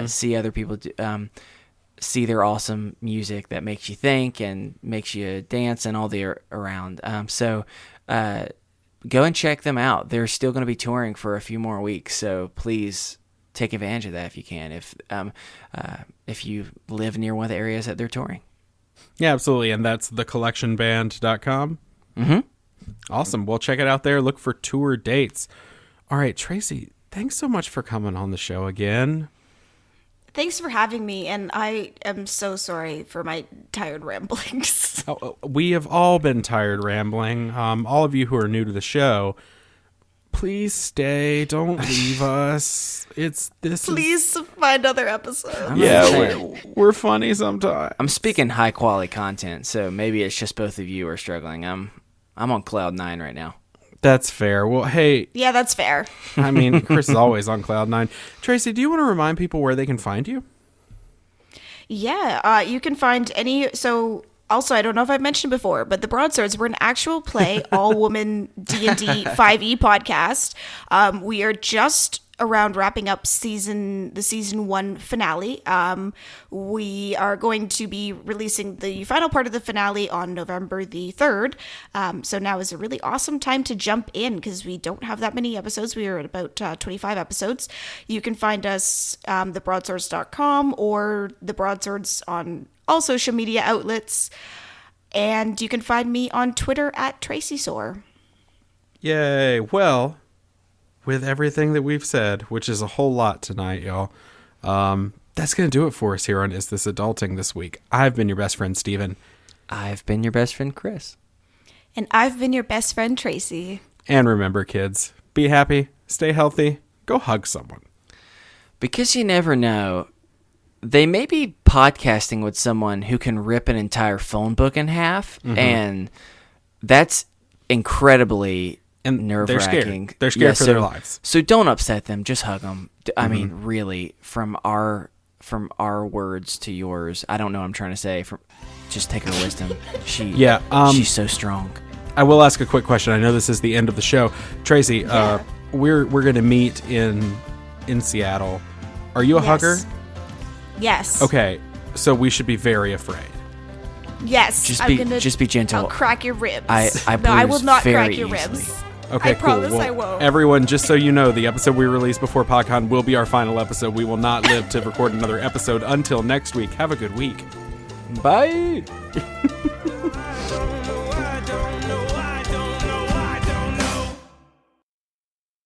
see other people see their awesome music that makes you think and makes you dance and all the around. So go and check them out. They're still going to be touring for a few more weeks, so please take advantage of that if you can, if you live near one of the areas that they're touring. Yeah, absolutely. And that's thecollectionband.com. Mm-hmm. Awesome. Well, check it out there. Look for tour dates. All right, Tracy, thanks so much for coming on the show again. Thanks for having me, and I am so sorry for my tired ramblings. We have all been tired rambling. All of you who are new to the show, please stay. Don't leave us. Please find other episodes. We're funny sometimes. I'm speaking high quality content, so maybe it's just both of you are struggling. I'm on cloud 9 right now. That's fair. Well, hey. Yeah, that's fair. I mean, Chris is always on cloud 9. Tracy, do you want to remind people where they can find you? Yeah, you can find so also, I don't know if I've mentioned before, but the Broadswords were an actual play, all-woman D&D 5e podcast. We are just around wrapping up the season 1 finale. We are going to be releasing the final part of the finale on November the 3rd. So now is a really awesome time to jump in because we don't have that many episodes. We are at about 25 episodes. You can find us thebroadswords.com or the Broadswords on all social media outlets. And you can find me on Twitter at Tracy Soar. Yay. Well, with everything that we've said, which is a whole lot tonight, y'all, that's going to do it for us here on Is This Adulting this week. I've been your best friend, Steven. I've been your best friend, Chris. And I've been your best friend, Tracy. And remember, kids, be happy, stay healthy, go hug someone. Because you never know, they may be podcasting with someone who can rip an entire phone book in half, and that's incredibly nerve-wracking. They're scared for their lives. So don't upset them. Just hug them. I mean, really, from our words to yours. I don't know what I'm trying to say. Just take her wisdom. She's so strong. I will ask a quick question. I know this is the end of the show. Tracy, we're going to meet in Seattle. Are you a hugger? Yes. Okay, so we should be very afraid. Yes. Just be gentle. I'll crack your ribs. I will not crack your easily. ribs. Okay, I cool. promise well, I won't. Everyone, just so you know, the episode we release before PodCon will be our final episode. We will not live to record another episode until next week. Have a good week. Bye.